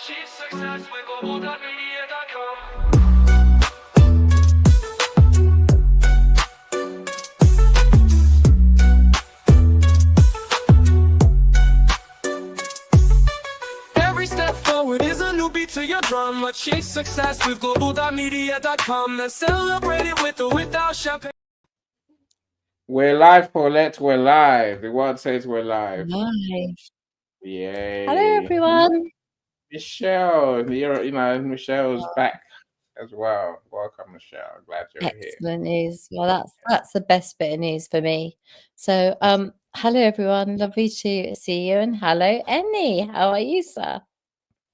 Achieve success with Global.Media.com. Every step forward is a new beat to your drum. Achieve success with Global.Media.com. Let's celebrate it with or without champagne. We're live, Paulette. We're live. The word says we're live. Live. Yay. Hello, everyone. Michelle, Michelle's back as well. Welcome, Michelle. Glad you're here. Excellent news. Well, that's the best bit of news for me. So, hello, everyone. Lovely to see you. And hello, Annie. How are you, sir?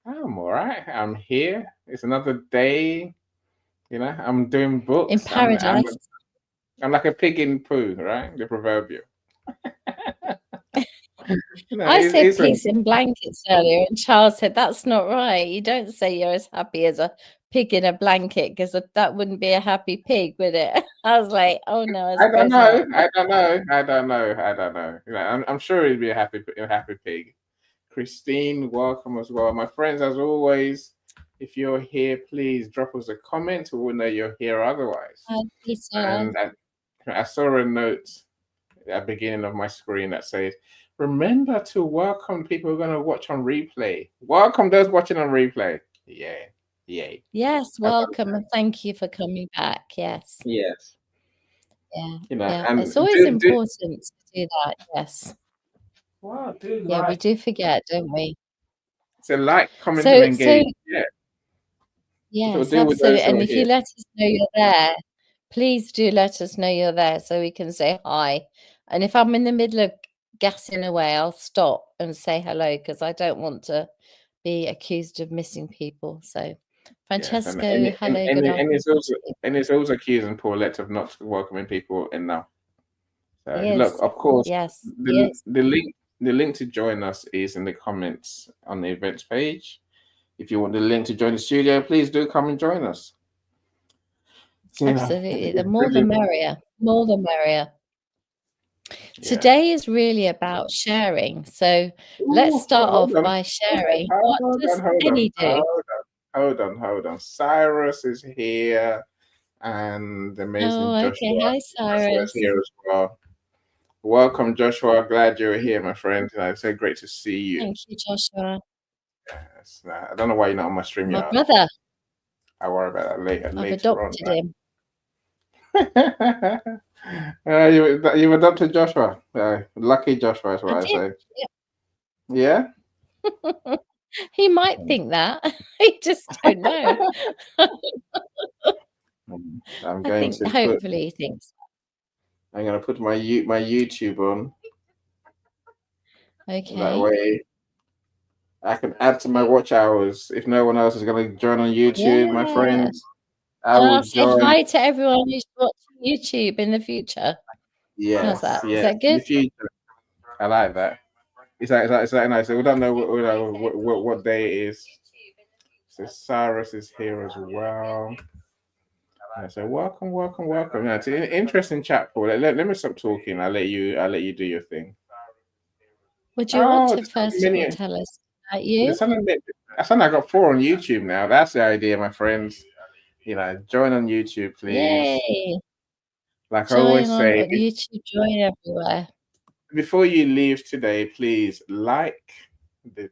I'm all right. I'm here. It's another day. I'm doing books. In paradise. I'm like a pig in poo, right? The proverbial. I said pigs in blankets earlier, and Charles said that's not right. You don't say you're as happy as a pig in a blanket, because that wouldn't be a happy pig, would it? I was like, oh no, I don't know. I'm sure he'd be a happy pig. Christine, welcome as well. My friends, as always, if you're here, please drop us a comment. We'll know you're here otherwise. And I saw a note at the beginning of my screen that says, remember to welcome people who are going to watch on replay. Welcome those watching on replay. Yay. Yes, welcome, and thank you for coming back. Yes. Yeah. And it's always important to do that. Yes. Well, we do forget, don't we? So like, comment, and engage. Yes, absolutely. And if you let us know you're there, please do let us know you're there so we can say hi. And if I'm in the middle of gassing away, I'll stop and say hello, because I don't want to be accused of missing people. So, Francesco, hello. Good afternoon. And it's also accusing Paulette of not welcoming people enough. So look, of course, the link to join us is in the comments on the events page. If you want the link to join the studio, please do come and join us. Absolutely. The more the merrier. More the merrier. Today is really about sharing. So let's start off by sharing. What does Annie do? Hold on. Cyrus is here, and the amazing Joshua. Hi, Cyrus. Is here as well. Welcome, Joshua. Glad you're here, my friend. It's so great to see you. Thank you, Joshua. Yes. I don't know why you're not on my stream yet. My brother. I'll worry about that later. I've adopted him. You've adopted Joshua. Lucky Joshua is what I say. Yeah? He might think that. I just don't know. Hopefully he thinks. I'm going to put my YouTube on. Okay. That way I can add to my watch hours. If no one else is going to join on YouTube, my friends, I'll say hi to everyone who's watching YouTube in the future. Yes. How's that? Is that good? In the future. I like that. It's like nice. We don't know what day it is. So Cyrus is here as well. So welcome. It's an interesting chat, Paul. Let me stop talking. I'll let you do your thing. Would you want to first of all tell us about you? I got 4 on YouTube now. That's the idea, my friends. Join on YouTube, please. Yay! Like I always say, on YouTube, join everywhere. Before you leave today, please like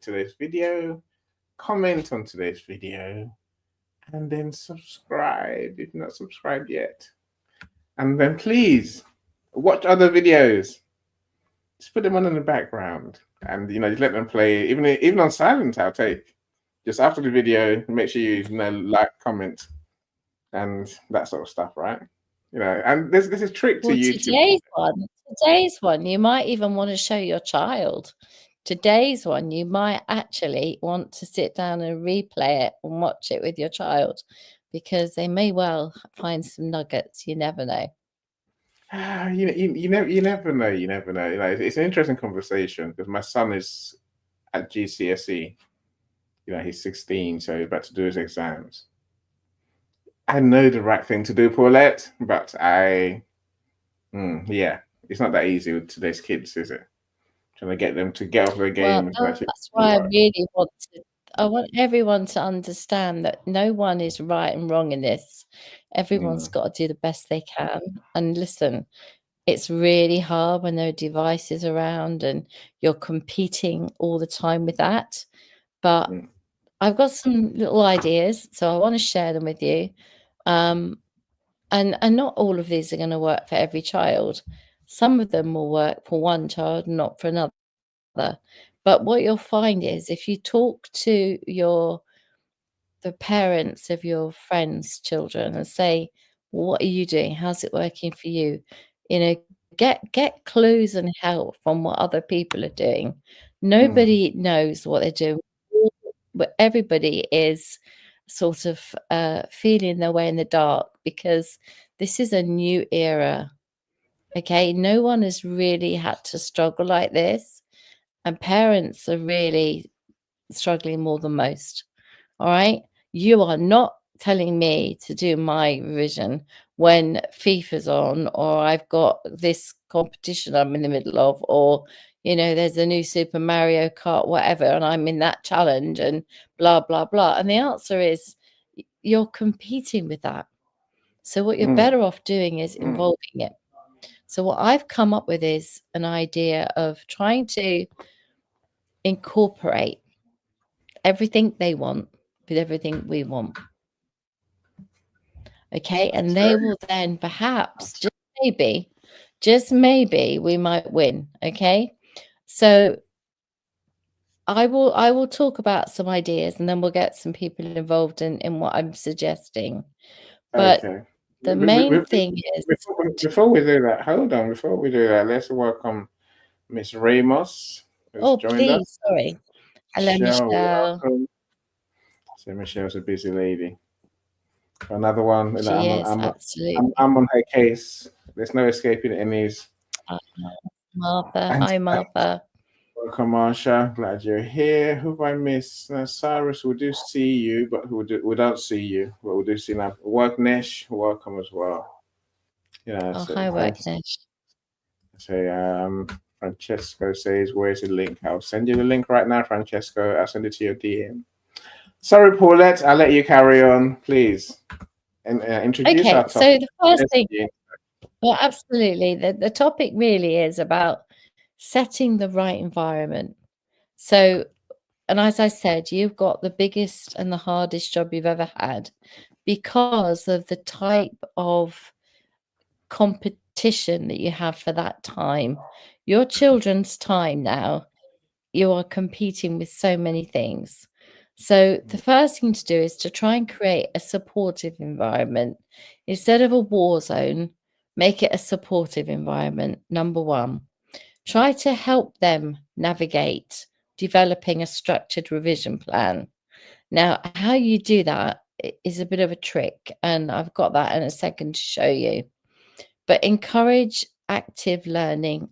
today's video, comment on today's video, and then subscribe if you're not subscribed yet. And then please watch other videos. Just put them on in the background, and just let them play. Even on silent, I'll take. Just after the video, make sure you like, comment, and that sort of stuff, right? And this is a trick to YouTube. Today's one, you might even want to show your child. Today's one, you might actually want to sit down and replay it and watch it with your child, because they may well find some nuggets. You never know. You never know. It's an interesting conversation, because my son is at GCSE. He's 16, so he's about to do his exams. I know the right thing to do, Paulette, but it's not that easy with today's kids, is it? Trying to get them to get off their game. Well, that's why I really want to. I want everyone to understand that no one is right and wrong in this. Everyone's got to do the best they can. And listen, it's really hard when there are devices around and you're competing all the time with that. But I've got some little ideas, so I want to share them with you. And not all of these are going to work for every child. Some of them will work for one child, not for another. But what you'll find is if you talk to the parents of your friends' children and say, "What are you doing? How's it working for you?" You know, get clues and help from what other people are doing. Nobody knows what they're doing, but everybody is sort of feeling their way in the dark because this is a new era. Okay, no one has really had to struggle like this, and parents are really struggling more than most. All right. You are not telling me to do my revision when FIFA's on, or I've got this competition I'm in the middle of, or, there's a new Super Mario Kart, whatever, and I'm in that challenge and blah, blah, blah. And the answer is you're competing with that. So what you're better off doing is involving it. So what I've come up with is an idea of trying to incorporate everything they want with everything we want. Okay, and they will then perhaps just maybe we might win. Okay, so I will talk about some ideas and then we'll get some people involved in what I'm suggesting. But Okay. the main thing is Before we do that, hold on. Before we do that, let's welcome Miss Ramos, who's joined us. please, sorry. Hello, Michelle, Michelle. welcome. So Michelle's a busy lady. Another one. You know, She is absolutely. I'm on her case. There's no escaping Emmys. Martha. And Hi, Martha. welcome, Marsha. Glad you're here. Who have I missed? Cyrus, we do see you, but we don't see you. But we do see now. Worknesh, welcome as well. Yeah. Oh, So hi, thanks. Worknish. So Francesco says, "Where's the link?" I'll send you the link right now, Francesco. I'll send it to your DM. Sorry, Paulette. I'll let you carry on, please, and introduce Okay, our so topic. the first thing, well, absolutely. The topic really is about setting the right environment. So, and as I said, you've got the biggest and the hardest job you've ever had because of the type of competition that you have for that time. Your children's time now, you are competing with so many things. So the first thing to do is to try and create a supportive environment. Instead of a war zone, make it a supportive environment. Number one, try to help them navigate developing a structured revision plan. Now, how you do that is a bit of a trick, and I've got that in a second to show you. But encourage active learning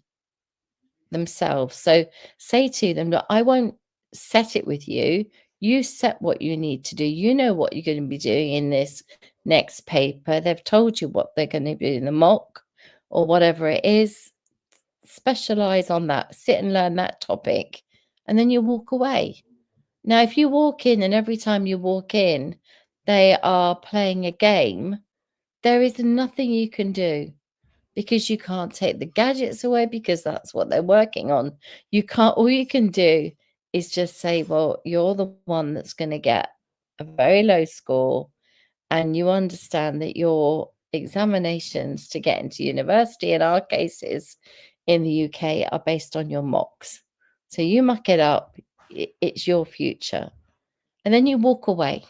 themselves. So say to them, look, I won't set it with you. You set what you need to do. You know what you're going to be doing in this next paper. They've told you what they're going to be in the mock or whatever it is. Specialize on that. Sit and learn that topic. And then you walk away. Now, if you walk in and every time you walk in, they are playing a game, there is nothing you can do because you can't take the gadgets away because that's what they're working on. All you can do is just say, well, you're the one that's going to get a very low score, and you understand that your examinations to get into university, in our cases in the UK, are based on your mocks. So you muck it up, it's your future. And then you walk away.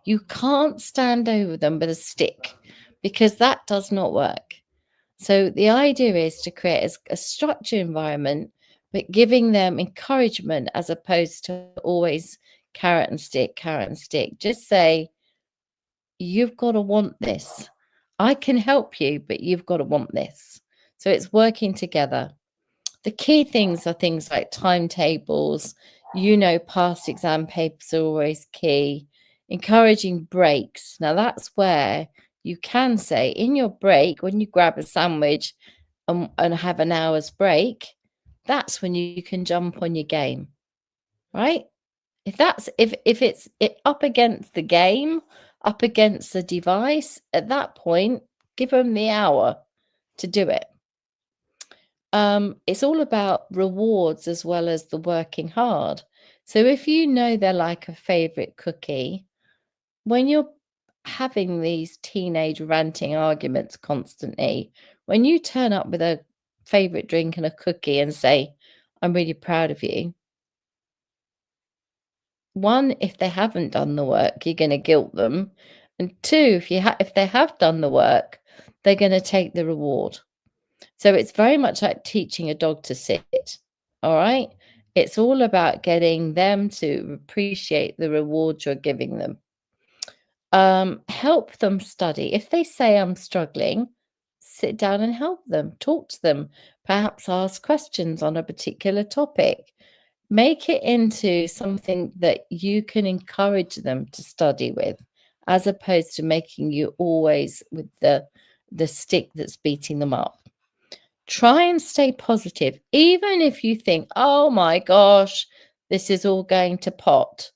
You can't stand over them with a stick because that does not work. So the idea is to create a structured environment, but giving them encouragement as opposed to always carrot and stick, carrot and stick. Just say, you've got to want this. I can help you, but you've got to want this. So it's working together. The key things are things like timetables, past exam papers are always key. Encouraging breaks. Now that's where you can say in your break, when you grab a sandwich and have an hour's break, that's when you can jump on your game, right? if it's up against the game, up against the device, at that point, give them the hour to do it. It's all about rewards as well as the working hard. So if you know they're like a favorite cookie, when you're having these teenage ranting arguments constantly, when you turn up with a favorite drink and a cookie and say, I'm really proud of you. One, if they haven't done the work, you're going to guilt them. And two, if they have done the work, they're going to take the reward. So it's very much like teaching a dog to sit. All right. It's all about getting them to appreciate the reward you're giving them. Help them study. If they say I'm struggling, sit down and help them, talk to them, perhaps ask questions on a particular topic. Make it into something that you can encourage them to study with, as opposed to making you always with the stick that's beating them up. Try and stay positive, even if you think, oh my gosh, this is all going to pot.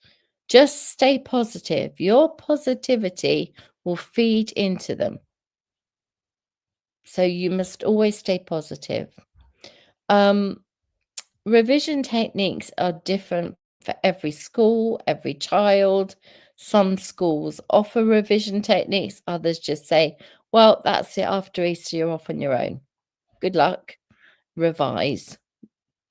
Just stay positive. Your positivity will feed into them. So you must always stay positive. Revision techniques are different for every school, every child. Some schools offer revision techniques, others just say, well, that's it. After Easter, you're off on your own. Good luck. Revise.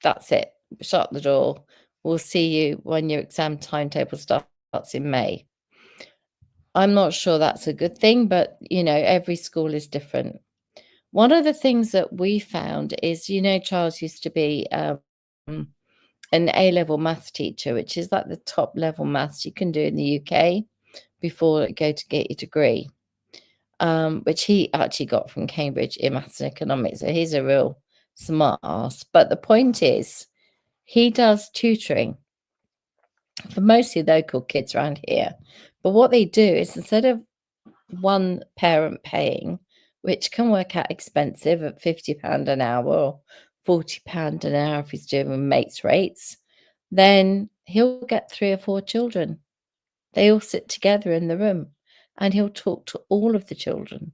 That's it. Shut the door. We'll see you when your exam timetable starts in May. I'm not sure that's a good thing, but every school is different. One of the things that we found is, Charles used to be an A-level maths teacher, which is like the top level maths you can do in the UK before you go to get your degree, which he actually got from Cambridge in maths and economics. So he's a real smart ass. But the point is, he does tutoring for mostly local kids around here. But what they do is, instead of one parent paying, which can work out expensive at £50 an hour or £40 an hour if he's doing mates rates, then he'll get 3 or 4 children. They all sit together in the room and he'll talk to all of the children,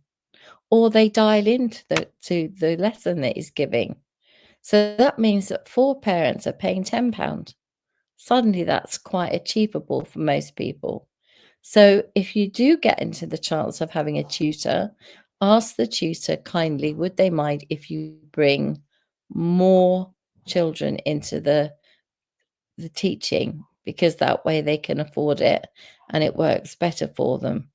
or they dial into the lesson that he's giving. So that means that 4 parents are paying £10. Suddenly that's quite achievable for most people. So if you do get into the chance of having a tutor, ask the tutor kindly, would they mind if you bring more children into the teaching, because that way they can afford it and it works better for them.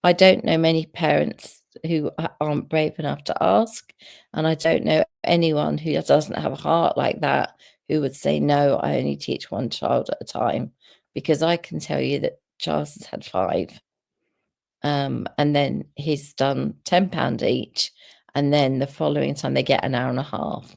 I don't know many parents who aren't brave enough to ask, and I don't know anyone who doesn't have a heart like that who would say, no, I only teach one child at a time, because I can tell you that Charles has had 5. And then he's done £10 each, and then the following time they get an hour and a half.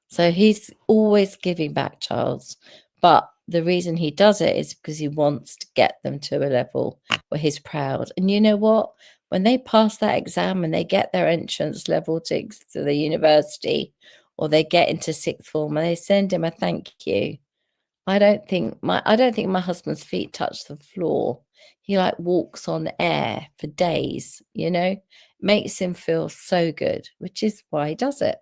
So he's always giving back, Charles. But the reason he does it is because he wants to get them to a level where he's proud. And you know what? When they pass that exam and they get their entrance level to the university, or they get into 6th form and they send him a thank you, I don't think my husband's feet touch the floor. He like walks on air for days, makes him feel so good, which is why he does it.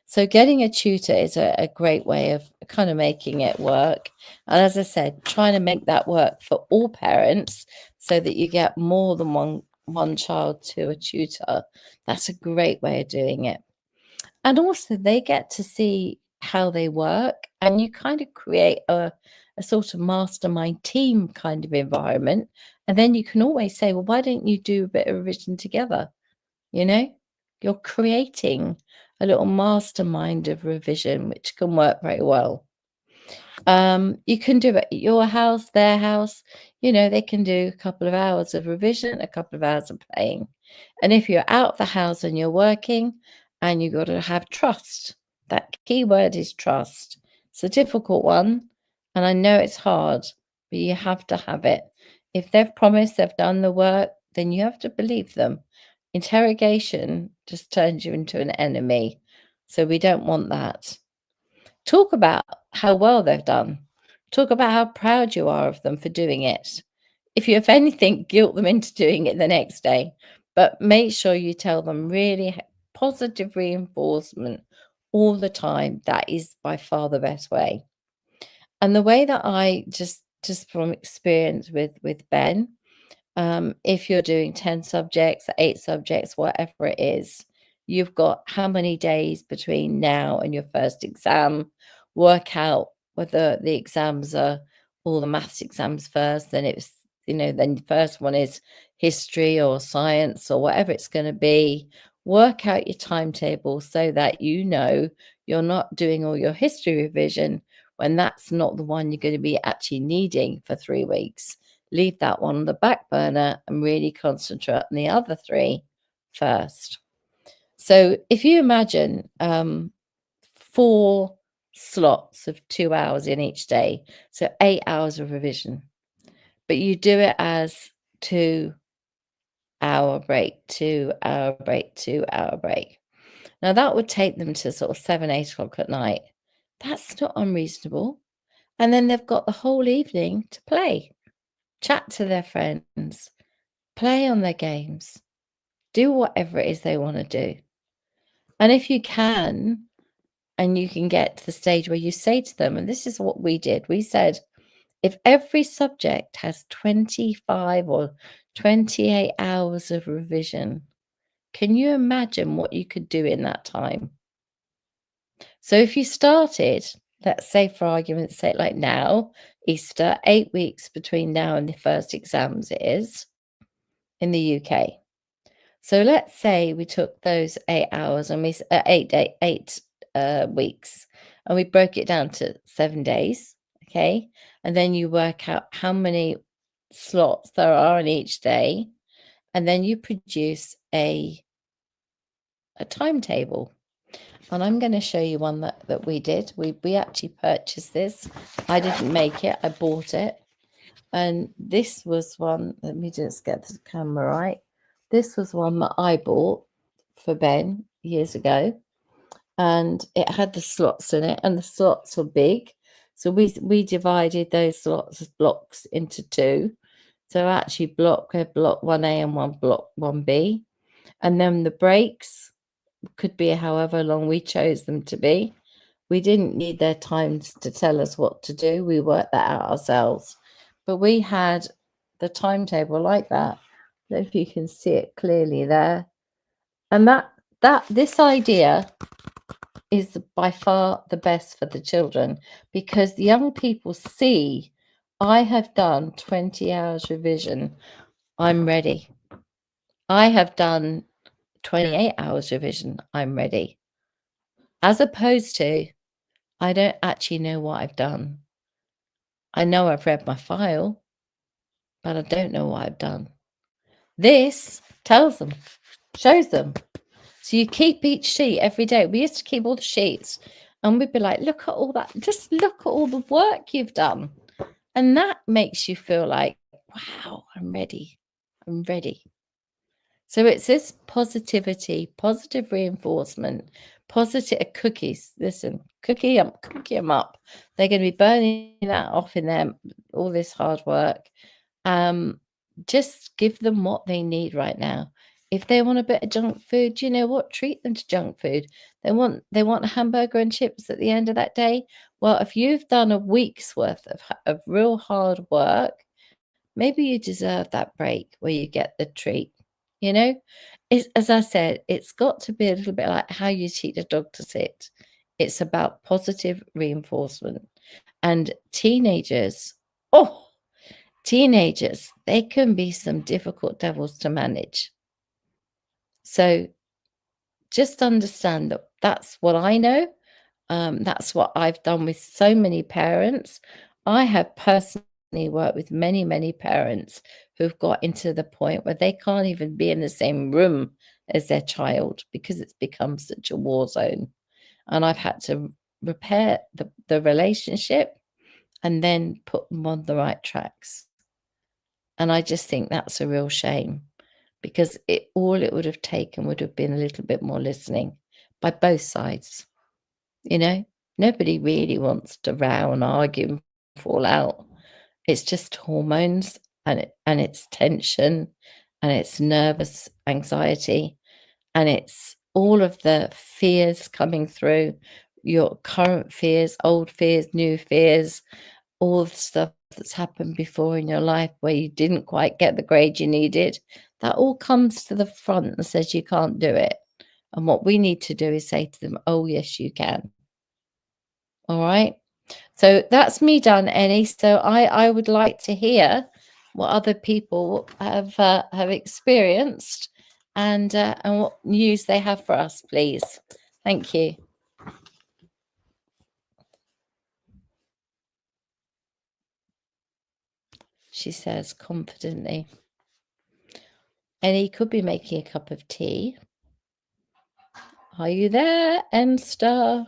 So getting a tutor is a great way of kind of making it work. And as I said, trying to make that work for all parents so that you get more than one child to a tutor. That's a great way of doing it. And also they get to see how they work, and you kind of create a sort of mastermind team kind of environment. And then you can always say, well, why don't you do a bit of revision together? You're creating a little mastermind of revision, which can work very well. You can do it at your house, their house. They can do a couple of hours of revision, a couple of hours of playing. And if you're out of the house and you're working, and you've got to have trust. That key word is trust. It's a difficult one, and I know it's hard, but you have to have it. If they've promised they've done the work, then you have to believe them. Interrogation just turns you into an enemy, so we don't want that. Talk about how well they've done. Talk about how proud you are of them for doing it. If you, if anything, guilt them into doing it the next day, but make sure you tell them really positive reinforcement all the time. That is by far the best way. And the way that I just from experience with Ben, if you're doing 10 subjects, 8 subjects, whatever it is, you've got how many days between now and your first exam. Work out whether the exams are all the maths exams first, then it's, then the first one is history or science or whatever it's going to be. Work out your timetable so that you're not doing all your history revision when that's not the one you're going to be actually needing for 3 weeks. Leave that one on the back burner and really concentrate on the other 3 first. So if you imagine 4 slots of 2 hours in each day, so 8 hours of revision, but you do it as 2-hour break, 2-hour break, 2-hour break. Now that would take them to sort of 7, 8 o'clock at night. That's not unreasonable. And then they've got the whole evening to play, chat to their friends, play on their games, do whatever it is they want to do. And if you can, and you can get to the stage where you say to them, and this is what we did, we said, if every subject has 25 or 28 hours of revision, can you imagine what you could do in that time? So if you started, let's say for argument's sake, like now, Easter, 8 weeks between now and the first exams it is in the UK. So let's say we took those 8 hours and we 8 weeks, and we broke it down to 7 days, okay? And then you work out how many slots there are in each day, and then you produce a timetable. And I'm going to show you one that we did. We actually purchased this. I didn't make it. I bought it. And this was one, let me just get the camera right. This was one that I bought for Ben years ago. And it had the slots in it, and the slots were big. So we divided those slots as blocks into 2. So actually block 1A and block 1B. And then the breaks could be however long we chose them to be. We didn't need their times to tell us what to do. We worked that out ourselves. But we had the timetable like that. I don't know if you can see it clearly there. And this idea is by far the best for the children, because the young people see, I have done 20 hours revision. I'm ready. I have done 28 hours revision. I'm ready. As opposed to, I don't actually know what I've done. I know I've read my file, but I don't know what I've done. This tells them, shows them. So you keep each sheet every day. We used to keep all the sheets, and we'd be like, look at all that. Just look at all the work you've done. And that makes you feel like, wow, I'm ready. I'm ready. So it's this positivity, positive reinforcement, positive cookies. Listen, cookie them up. They're going to be burning that off in them, all this hard work. Just give them what they need right now. If they want a bit of junk food, you know what? Treat them to junk food. They want a hamburger and chips at the end of that day. Well, if you've done a week's worth of real hard work, maybe you deserve that break where you get the treat. It's, as I said, it's got to be a little bit like how you teach a dog to sit. It's about positive reinforcement. And teenagers, they can be some difficult devils to manage. So just understand that that's what I know. That's what I've done with so many parents. I have personally worked with many, many parents who've got into the point where they can't even be in the same room as their child because it's become such a war zone. And I've had to repair the relationship and then put them on the right tracks. And I just think that's a real shame, because all it would have taken would have been a little bit more listening by both sides. Nobody really wants to row and argue fall out. It's just hormones and it's tension and it's nervous anxiety and it's all of the fears coming through, your current fears, old fears, new fears, all the stuff that's happened before in your life where you didn't quite get the grade you needed. That all comes to the front and says you can't do it. And what we need to do is say to them, oh, yes, you can. All right. So that's me done, Annie. So I would like to hear what other people have experienced and what news they have for us, please. Thank you. She says confidently. Annie could be making a cup of tea. Are you there, N-Star?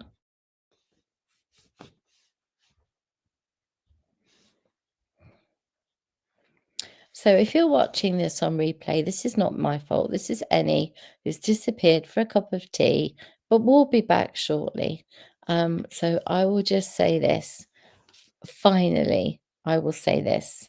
So if you're watching this on replay, this is not my fault. This is Annie, who's disappeared for a cup of tea, but we'll be back shortly. So I will just say this. Finally, I will say this.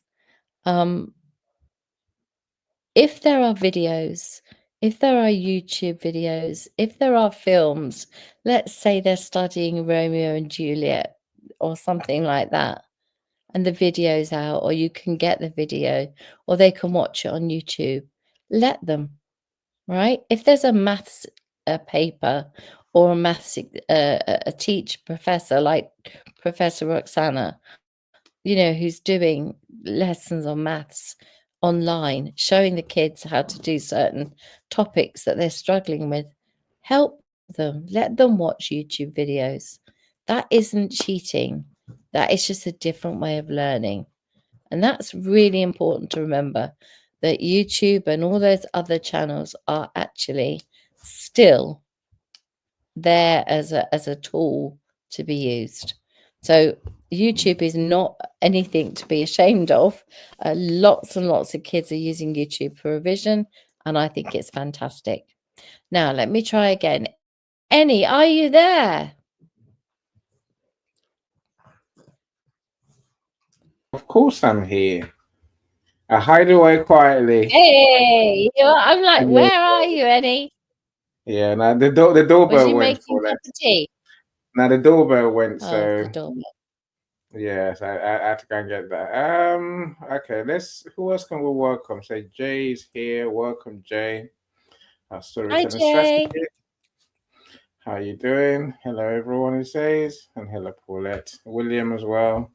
If there are videos, if there are YouTube videos, if there are films, let's say they're studying Romeo and Juliet or something like that, and the video's out, or you can get the video, or they can watch it on YouTube, let them, right? If there's a maths paper or a maths a professor like Professor Roxana, who's doing lessons on maths online, showing the kids how to do certain topics that they're struggling with, help them, let them watch YouTube videos. That isn't cheating. That is just a different way of learning. And that's really important to remember, that YouTube and all those other channels are actually still there as a tool to be used. So YouTube is not anything to be ashamed of. Lots and lots of kids are using YouTube for revision, and I think it's fantastic. Now, let me try again. Annie, are you there? Of course I'm here. I hide away quietly. Hey, I'm like, where are you, Annie? Yeah, now the Was doorbell you went making for a cup that. of tea? Now the doorbell went, Oh, so the doorbell. yes, I had to go and get that. Okay, who else can we welcome? Say Jay's here. Welcome, Jay. Our Hi, storytelling Jay. strategy. How you doing? Hello, everyone. He says, and hello, Paulette, William as well.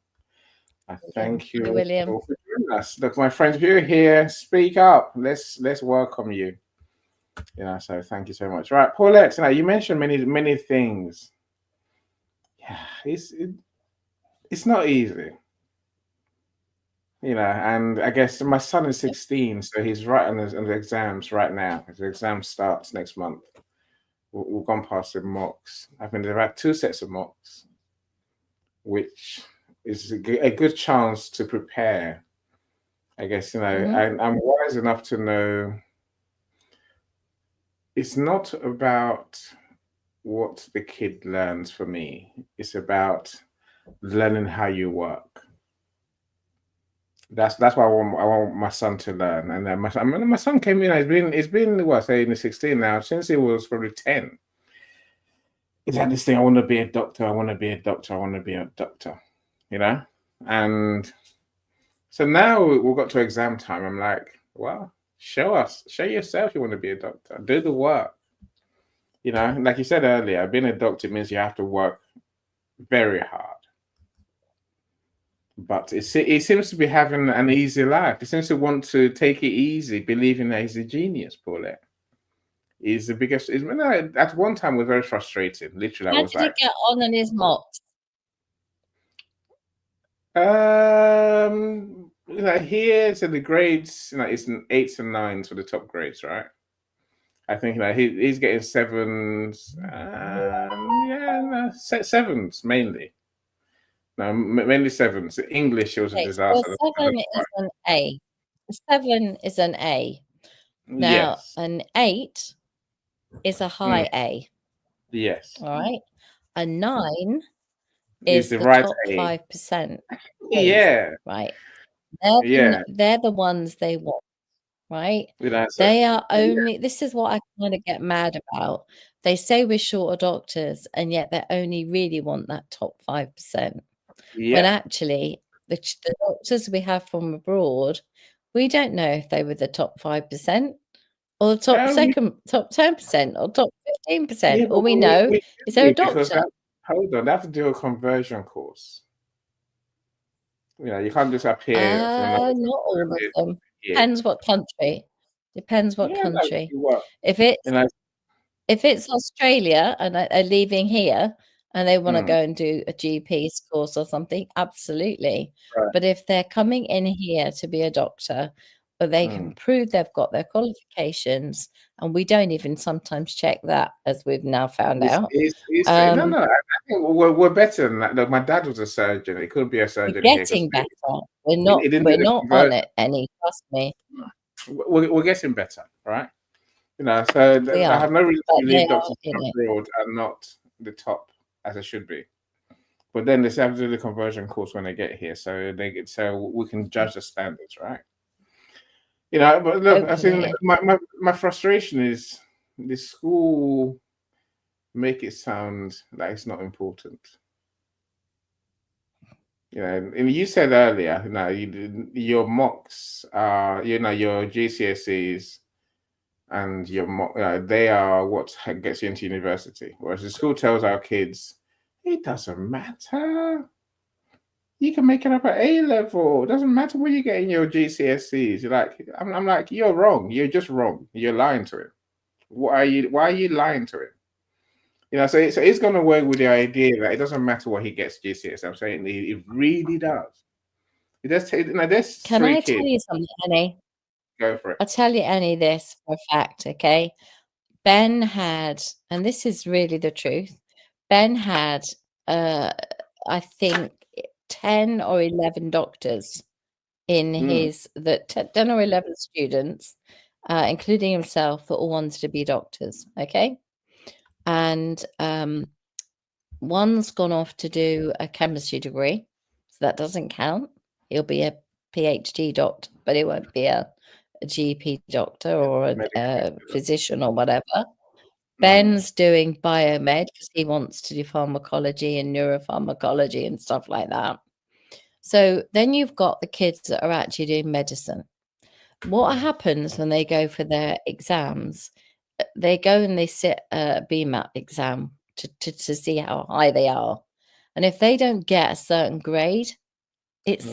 I thank you Hello, William. all for joining us. Look, my friends, if you're here, speak up. Let's welcome you. So thank you so much. Right, Paulette. Now you mentioned many things. Yeah, it's not easy. And I guess my son is 16, so he's right on his exams right now. His exam starts next month. We've gone past the mocks. I think there are 2 sets of mocks, which is a good chance to prepare. I guess, I'm wise enough to know it's not about what the kid learns for me. It's about learning how you work. That's what I want my son to learn. And then my son came in. It's been what, say, in the 16 now, since he was probably 10. He's had this thing. I want to be a doctor. I want to be a doctor. I want to be a doctor. And so now we've got to exam time. I'm like, well, show yourself you want to be a doctor. Do the work. Like you said earlier, being a doctor means you have to work very hard. But it seems to be having an easy life. He seems to want to take it easy, believing that he's a genius, Paulette. He's the biggest. At one time, we're very frustrated. Literally, How I was did he like, get on in his mocks? here, so the grades, it's an 8s and 9s for the top grades, right? I think he's getting 7s. Sevens mainly. No, mainly 7s. English was a Okay, so disaster. a 7 is an A. A 7 is an A. Now, Yes. an 8 is a high A. Yes. All right. A 9 is is the the right top aim. 5%. Yeah, Right. yeah. They're the ones they want, right? You know, so They are yeah, only, this is what I kind of get mad about. They say we're short of doctors, and yet they only really want that top 5%. When yeah. actually, the doctors we have from abroad, we don't know if they were the top 5% or the top We, 10% or top 15%. yeah, All but we know we is should they're a be, because doctor. that, hold on, they have to do a conversion course. You know, you can't just appear for another Not all of them. year. Depends what country. Depends what Yeah, no, country. you what? If it's You know, If it's Australia and are leaving here and they wanna mm, go and do a GP's course or something, absolutely. right, But if they're coming in here to be a doctor, or they can mm. prove they've got their qualifications, and we don't even sometimes check that, as we've now found out. No, Um, no. I think we're better than that. Look, my dad was a surgeon. He couldn't be a we're surgeon here because getting better. We're he not didn't do we're the not on conversion. it any, trust me. We're getting better, right? You know, so We I are, have no reason but to they believe are doctors in it. abroad are not the top as it should be. But then they still have to do the conversion course when they get here, so we can judge the standards, right? You know, but look, I think Hopefully. my frustration is the school make it sound like it's not important. You know, and you said earlier, you know, your mocks are, you know, your GCSEs and your mock, they are what gets you into university. Whereas the school tells our kids, it doesn't matter. You can make it up at A level. It doesn't matter where you get in your GCSEs. You're like, I'm like, you're wrong. You're just wrong. You're lying to him. Why are you lying to him? You know, so it's gone away with the idea that it doesn't matter what he gets GCSE. I'm saying it really does. It does. You know, there's Can 3 I tell kids. you something, Annie? Go for it. I'll tell you, Annie, this for a fact, okay? Ben had, and this is really the truth, Ben had, I think 10 or 11 doctors in Mm, his, 10 or 11 students, including himself, that all wanted to be doctors, okay? And one's gone off to do a chemistry degree, so that doesn't count. He'll be a PhD doctor, but he won't be a GP doctor or a physician or whatever. Ben's doing biomed because he wants to do pharmacology and neuropharmacology and stuff like that. So then you've got the kids that are actually doing medicine. What happens when they go for their exams? They go and they sit a BMAT exam to see how high they are. And if they don't get a certain grade, it's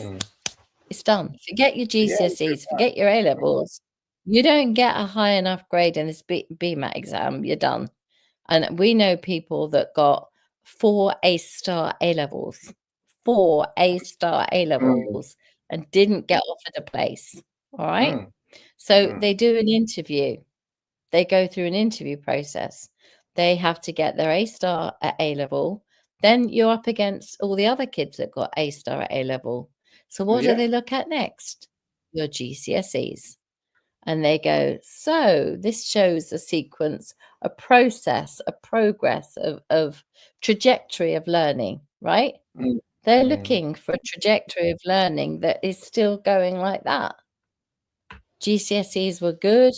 done. Forget your yeah, GCSEs, forget your A levels. You don't get a high enough grade in this BMAT exam, you're done. And we know people that got 4 A-star A levels, 4 A-star A levels, and didn't get offered a place. All right. So they do an interview. They go through an interview process. They have to get their A-star at A level. Then you're up against all the other kids that got A-star at A level. So what do yeah. they look at next? Your GCSEs. And they go, so this shows a sequence, a process, a progress of trajectory of learning, right? They're looking for a trajectory of learning that is still going like that. GCSEs were good,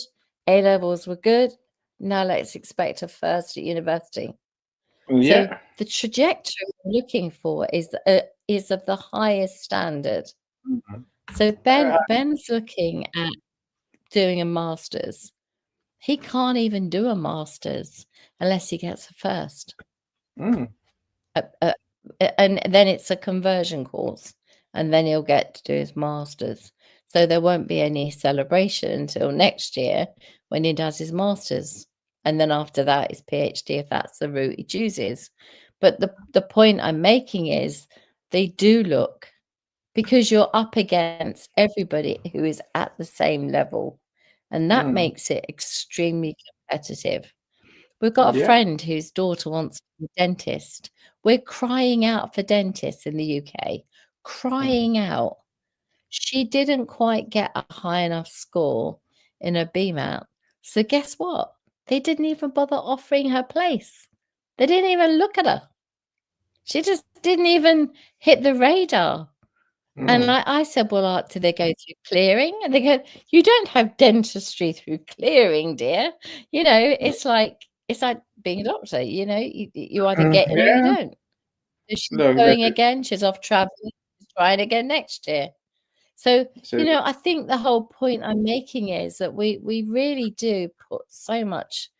A levels were good. Now let's expect a first at university. So Yeah. the trajectory we're looking for is of the highest standard. So Ben's looking at doing a master's. He can't even do a master's unless he gets a first. And then it's a conversion course, and then he'll get to do his master's. So there won't be any celebration until next year when he does his master's. And then after that, his PhD, if that's the route he chooses. But the point I'm making is they do look, because you're up against everybody who is at the same level. And that makes it extremely competitive. We've got a Yeah. friend whose daughter wants to be a dentist. We're crying out for dentists in the UK, crying out. She didn't quite get a high enough score in her BMAT. So guess what? They didn't even bother offering her place. They didn't even look at her. She just didn't even hit the radar. And I said, well, do they go through clearing? And they go, you don't have dentistry through clearing, dear. You know, it's like being a doctor. You know, you either get in or you Yeah. don't. So she's Look, going again. She's off traveling. She's trying again next year. So, so you know, I think the whole point I'm making is that we really do put so much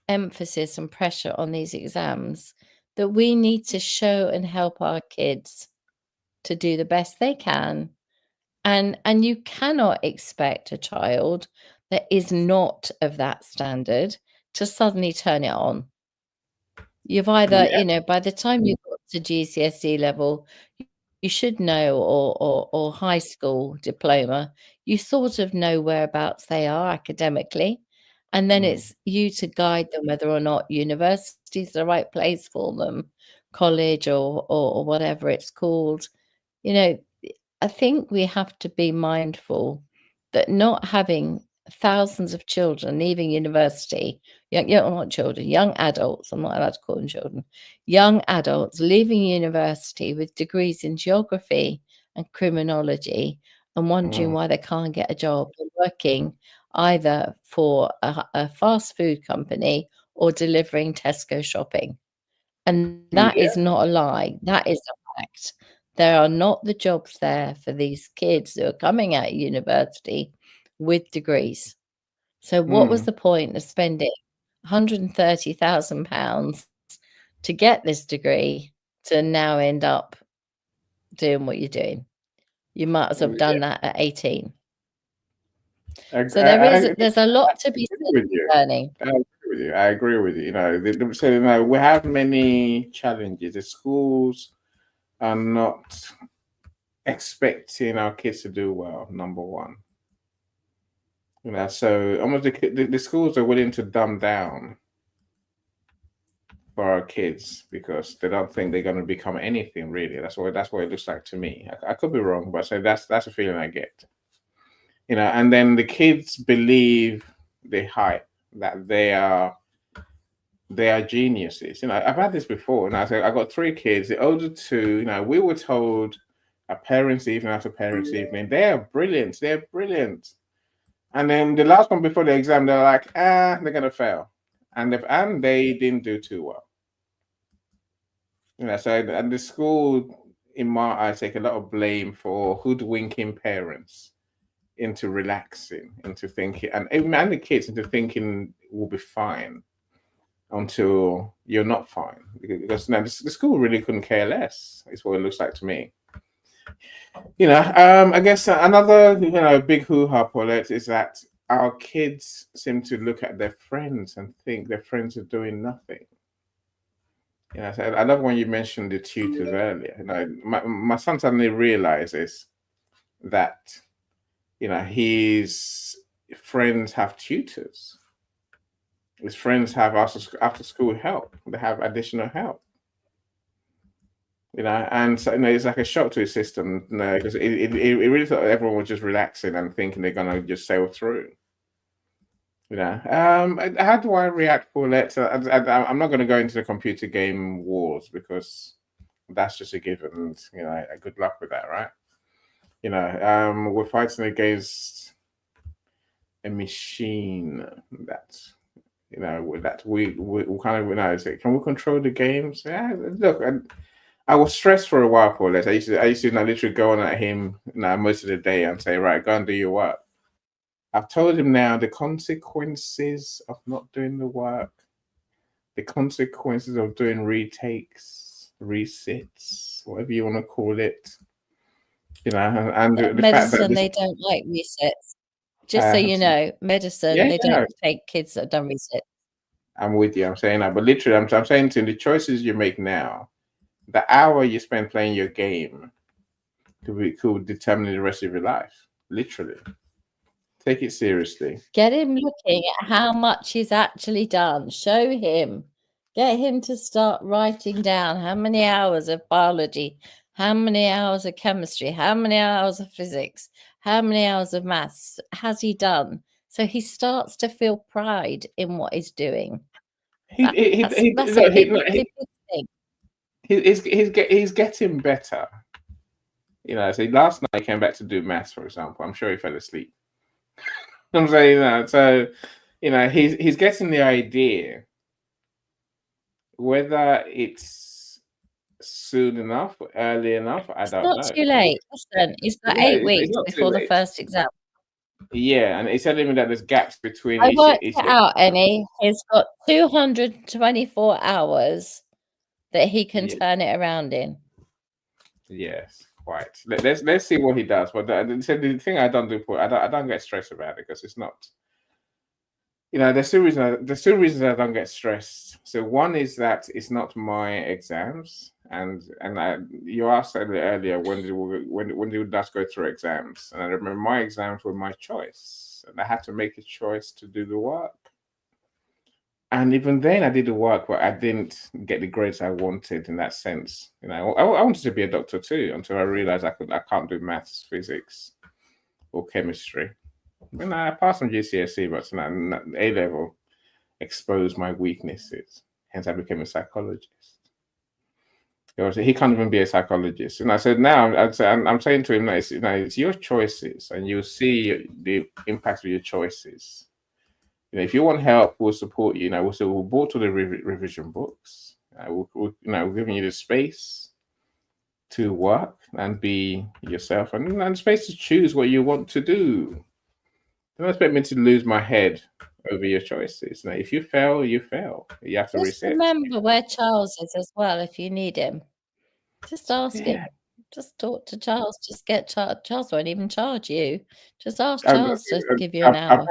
emphasis and pressure on these exams that we need to show and help our kids to do the best they can. And you cannot expect a child that is not of that standard to suddenly turn it on. You've either, yeah. you know, by the time you got to GCSE level, you should know, or high school diploma, you sort of know whereabouts they are academically. And then it's you to guide them whether or not university is the right place for them, college or whatever it's called. You know, I think we have to be mindful that not having thousands of children leaving university, not children, young adults, I'm not allowed to call them children, young adults leaving university with degrees in geography and criminology and wondering why they can't get a job and working either for a fast food company or delivering Tesco shopping. And that Yeah. is not a lie. That is a fact. There are not the jobs there for these kids who are coming out of university with degrees. So what was the point of spending £130,000 to get this degree to now end up doing what you're doing? You might as well have Yeah. done that at 18. I, So I there's a lot to be agree said with you. for learning. I agree with you. I agree with you. You know, so you know, we have many challenges. The schools are not expecting our kids to do well. Number one, you know, so almost the schools are willing to dumb down for our kids because they don't think they're going to become anything really. That's what it looks like to me. I could be wrong, but so that's a feeling I get. You know, and then the kids believe the hype that they are geniuses. You know, I've had this before, and I got 3 kids. The older 2, you know, we were told at parents' evening after parents' evening, they're brilliant. They're brilliant. And then the last one before the exam, they're like, they're gonna fail, and they didn't do too well. You know, so and the school, in my eyes, take a lot of blame for hoodwinking parents into relaxing, into thinking, and the kids into thinking will be fine until you're not fine, because now the school really couldn't care less. Is what it looks like to me. You know, I guess another big hoo-ha, Paulette, is that our kids seem to look at their friends and think their friends are doing nothing. You know, so I love when you mentioned the tutors earlier. You know, my son suddenly realizes that his friends have tutors. His friends have after school help. They have additional help. You know, and so it's like a shock to his system, because it really thought everyone was just relaxing and thinking they're gonna just sail through. You know, how do I react, Paulette? I'm not going to go into the computer game wars because that's just a given. And, you know, good luck with that, right? You know, we're fighting against a machine that that we kind of can we control the games? Yeah, look, I was stressed for a while, Paulette. I used to literally go on at him most of the day and say, right, go and do your work. I've told him now the consequences of not doing the work, the consequences of doing retakes, resits, whatever you want to call it. You know, and the fact that Medicine, they don't like resets. Just so uh, you know, medicine, they yeah, don't take kids that have done resets. I'm with you. I'm saying that, but literally, I'm saying to him, the choices you make now, the hour you spend playing your game, could determine the rest of your life. Literally. Take it seriously. Get him looking at how much he's actually done. Show him. Get him to start writing down how many hours of biology, how many hours of chemistry, how many hours of physics, how many hours of maths has he done. So he starts to feel pride in what he's doing. That's a big thing. he's getting better. You know, so last night he came back to do maths, for example. I'm sure he fell asleep. I'm saying that. So, you know, he's getting the idea. Whether it's soon enough, early enough, I It's don't not know. too late. Listen, he's got Yeah, 8 it's weeks not too before the late. first exam. Yeah, and he's telling me that there's gaps between I each. worked it out, Annie. He's got 224 hours that he can Yeah, turn it around in. yes, quite. Let's see what he does. But the thing I don't do, I don't get stressed about it because it's not. You know, there's two reasons I don't get stressed. So one is that it's not my exams, and you asked earlier when do you just go through exams, and I remember my exams were my choice, and I had to make a choice to do the work. And even then, I did the work, but I didn't get the grades I wanted in that sense. You know, I wanted to be a doctor too until I realized I can't do maths, physics, or chemistry. And I passed on GCSE, but A level exposed my weaknesses. Hence, I became a psychologist. He can't even be a psychologist. And I said, now I'm saying to him, no, it's your choices, and you'll see the impact of your choices. You know, if you want help, we'll support you. You know, we'll bought all the revision books. We're giving you the space to work and be yourself, and space to choose what you want to do. Don't expect me to lose my head over your choices. Now, if you fail, you fail. You have to Just reset. remember where Charles is as well if you need him. Just ask him. Yeah. Just talk to Charles. Just get Charles won't even charge you. Just ask Um, Charles to give you an hour.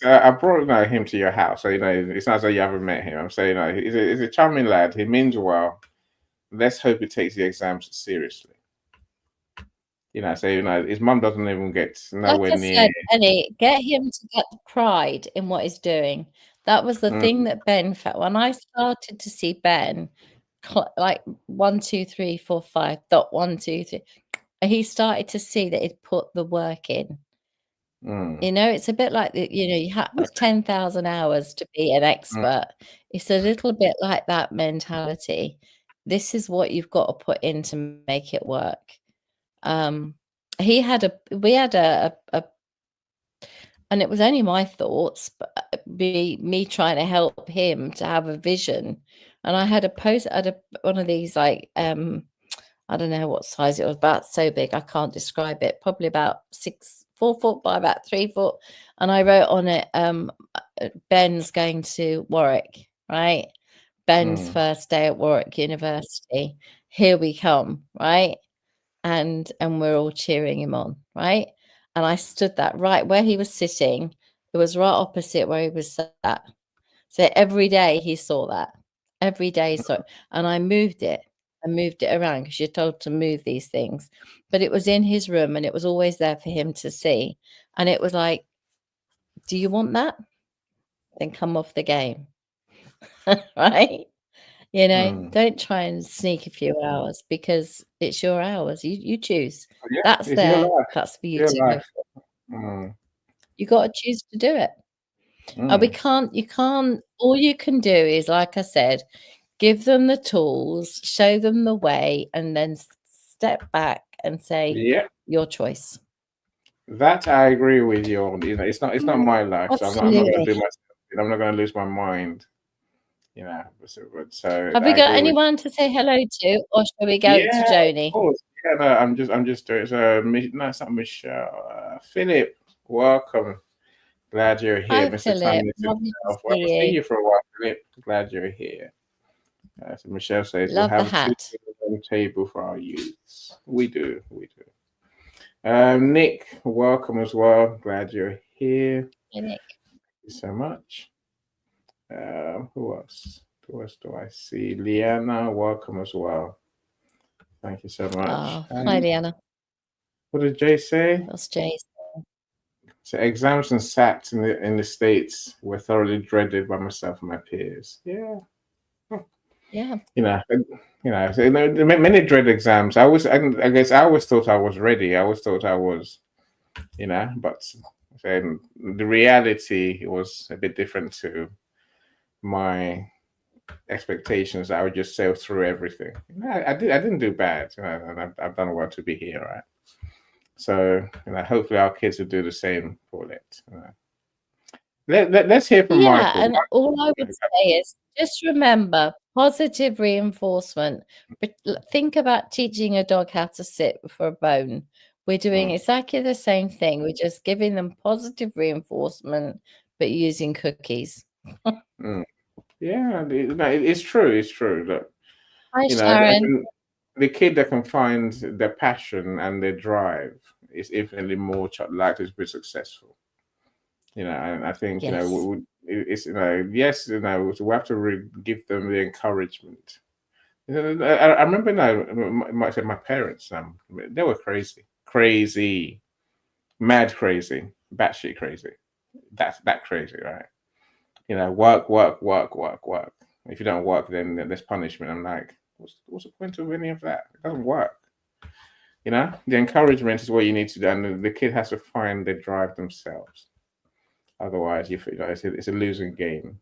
I brought him to your house, so you know it's not as though you haven't met him. I'm saying, he's a charming lad. He means well. Let's hope he takes the exams seriously. You know, so his mum doesn't even get Like nowhere I near. said, Ellie, get him to get the pride in what he's doing. That was the thing that Ben felt. When I started to see Ben, like 1, 2, 3, 4, 5, dot 1, 2, 3, he started to see that he'd put the work in. You know, it's a bit like you have 10,000 hours to be an expert. It's a little bit like that mentality. This is what you've got to put in to make it work. We had a and it was only my thoughts, but me trying to help him to have a vision. And I had one of these, like, I don't know what size it was, about so big I can't describe it. Probably about 4 foot by about 3 foot, and I wrote on it, Ben's going to Warwick, right? Ben's first day at Warwick University. Here we come, right? And we're all cheering him on, right? And I stood that right where he was sitting. It was right opposite where he was sat. So every day he saw that. Every day, and I moved it. I moved it around because you're told to move these things. But it was in his room and it was always there for him to see. And it was like, do you want that? Then come off the game. Right? You know, don't try and sneak a few hours because it's your hours. You choose. Yeah, That's it's your life. that's for you Your to go life. for. You got to choose to do it. And you can't, all you can do is, like I said, give them the tools, show them the way, and then step back and say, Yeah, your choice. that I agree with you on. You know, it's not my life, so I'm not going to do Absolutely. myself. I'm not going to lose my mind. You know, so Have we I got agree with. anyone to say hello to, or shall we go to Yeah, of Joni? course. Yeah, no, I'm just doing. No, it's not Michelle. Philip, welcome. Glad you're here, Hi, Mr. Philip. Timeless Lovely to himself. Well, I've see seen you. you for a while, Philip. Glad you're here. So Michelle says we'll Love the have a hat. table for our youths. We do. Nick, welcome as well. Glad you're here. Hey, Nick. Thank you so much. Who else? Who else do I see? Liana, welcome as well. Thank you so much. Oh, hi, Liana. What did Jay say? That's Jace. So exams and SATs in the States were thoroughly dreaded by myself and my peers. Yeah. Yeah. So, many dread exams. I guess I always thought I was ready. I always thought I was, but the reality was a bit different to my expectations that I would just sail through everything. I didn't do bad, and I've done well to be here, right? So, hopefully our kids will do the same for it. Let's hear from Yeah, Michael. and all I would say is just remember positive reinforcement. Think about teaching a dog how to sit for a bone. We're doing Mm, exactly the same thing. We're just giving them positive reinforcement, but using cookies. mm. Yeah, no, it's true. It's true. Look, Hi, I Sharon. think the kid that can find their passion and their drive is infinitely more likely to be successful. And I think Yes. it's yes, we have to give them the encouragement. I remember now, my parents, they were crazy, crazy, mad crazy, batshit crazy. That's that crazy, right? Work, work, work, work, work. If you don't work, then there's punishment. I'm like, what's the point of any of that? It doesn't work. The encouragement is what you need to do, and the kid has to find the drive themselves. Otherwise, it's a losing game.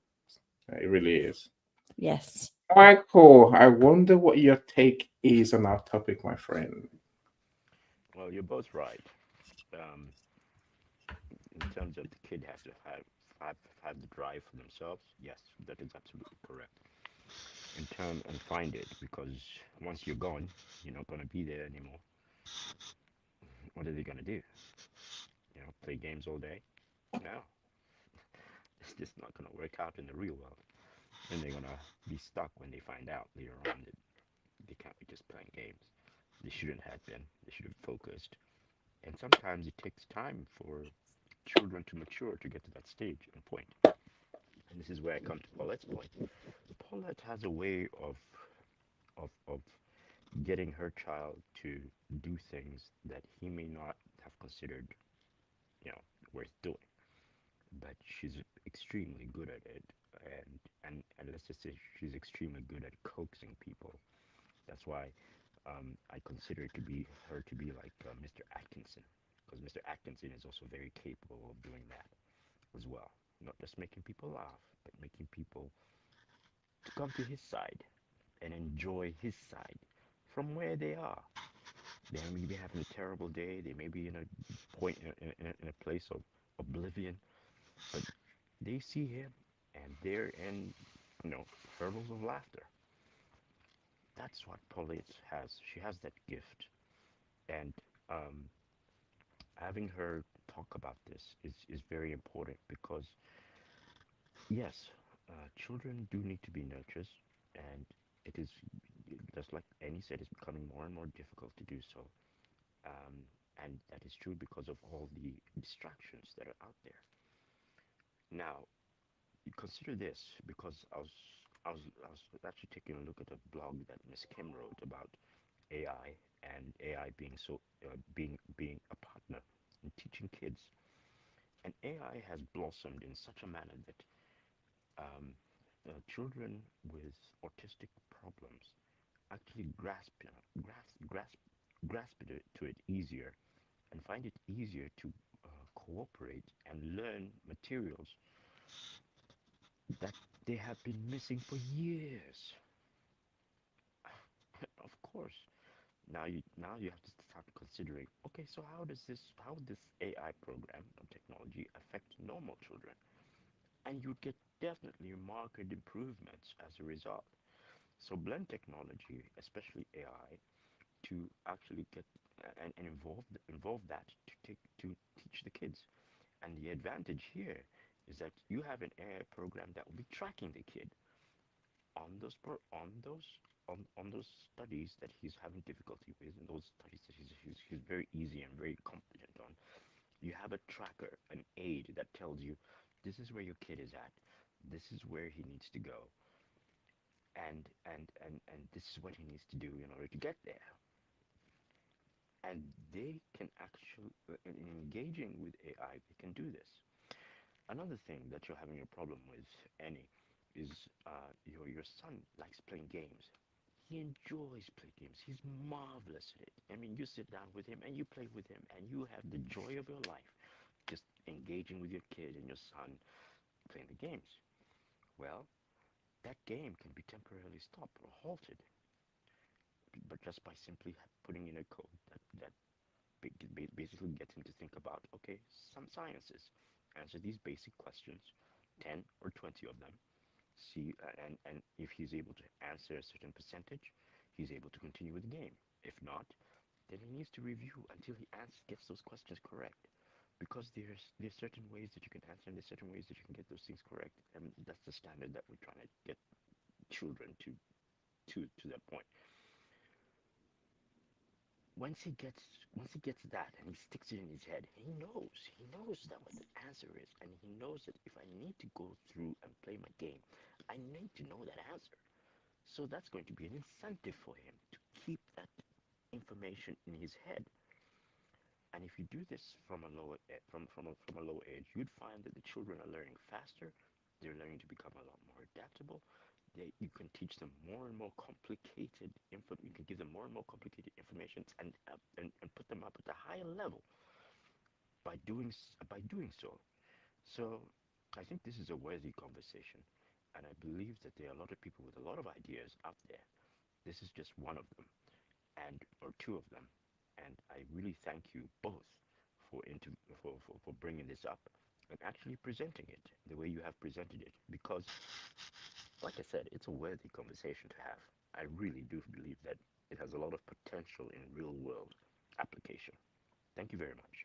It really is. Yes. Michael, I wonder what your take is on our topic, my friend. Well, you're both right. Um, in terms of the kid has to have, have the drive for themselves, yes, that is absolutely correct. In term and find it because once you're gone, you're not gonna be there anymore. What are they gonna do? Play games all day? No, it's just not gonna work out in the real world. And they're gonna be stuck when they find out later on that they can't be just playing games. They shouldn't have been. They should have focused. And sometimes it takes time for children to mature to get to that stage and point. And this is where I come to Paulette's point. Paulette has a way of getting her child to do things that he may not have considered, you know, worth doing. But she's extremely good at it, and let's just say she's extremely good at coaxing people. That's why I consider it to be her to be like Mr. Atkinson, because Mr. Atkinson is also very capable of doing that as well. Not just making people laugh, but making people to come to his side and enjoy his side from where they are. They may be having a terrible day. They may be in a point in a place of oblivion, but they see him and they're in, you know, hurdles of laughter. That's what Paulette has. She has that gift, and um, having her talk about this is very important because yes, children do need to be nurtured, and it is just like Annie said, it's becoming more and more difficult to do so. Um, and that is true because of all the distractions that are out there. Now, you consider this because I was actually taking a look at a blog that Miss Kim wrote about AI and AI being being a partner in teaching kids. And AI has blossomed in such a manner that um, children with autistic problems actually grasp to it easier and find it easier to cooperate and learn materials that they have been missing for years. Of course, now you have to start considering. Okay, so how this AI program or technology affect normal children? And you get definitely marked improvements as a result. So blend technology, especially AI, to actually get and involve that to teach the kids. And the advantage here is that you have an AI program that will be tracking the kid on those on those studies that he's having difficulty with, and those studies that he's very easy and very competent on. You have a tracker, an aid that tells you this is where your kid is at, this is where he needs to go, and this is what he needs to do in order to get there. And they can actually, in engaging with AI, they can do this. Another thing that you're having a problem with, Annie, is your son likes playing games. He enjoys playing games. He's marvelous at it. I mean, you sit down with him and you play with him, and you have the joy of your life just engaging with your kid and your son playing the games. Well, that game can be temporarily stopped or halted, but just by simply putting in a code that basically gets him to think about, okay, some sciences, answer these basic questions, 10 or 20 of them, see, and if he's able to answer a certain percentage, he's able to continue with the game. If not, then he needs to review until he gets those questions correct. Because there's certain ways that you can answer and there's certain ways that you can get those things correct, and that's the standard that we're trying to get children to that point. Once he gets that and he sticks it in his head, he knows that what the answer is, and he knows that if I need to go through and play my game, I need to know that answer. So that's going to be an incentive for him to keep that information in his head. And if you do this from a lower from a low age, you'd find that the children are learning faster. They're learning to become a lot more adaptable. You can teach them more and more complicated info. You can give them more and more complicated information and put them up at a higher level by doing so. So I think this is a worthy conversation, and I believe that there are a lot of people with a lot of ideas out there. This is just one of them, and or two of them, and I really thank you both for bringing this up and actually presenting it the way you have presented it, because like I said, it's a worthy conversation to have. I really do believe that it has a lot of potential in real world application. Thank you very much.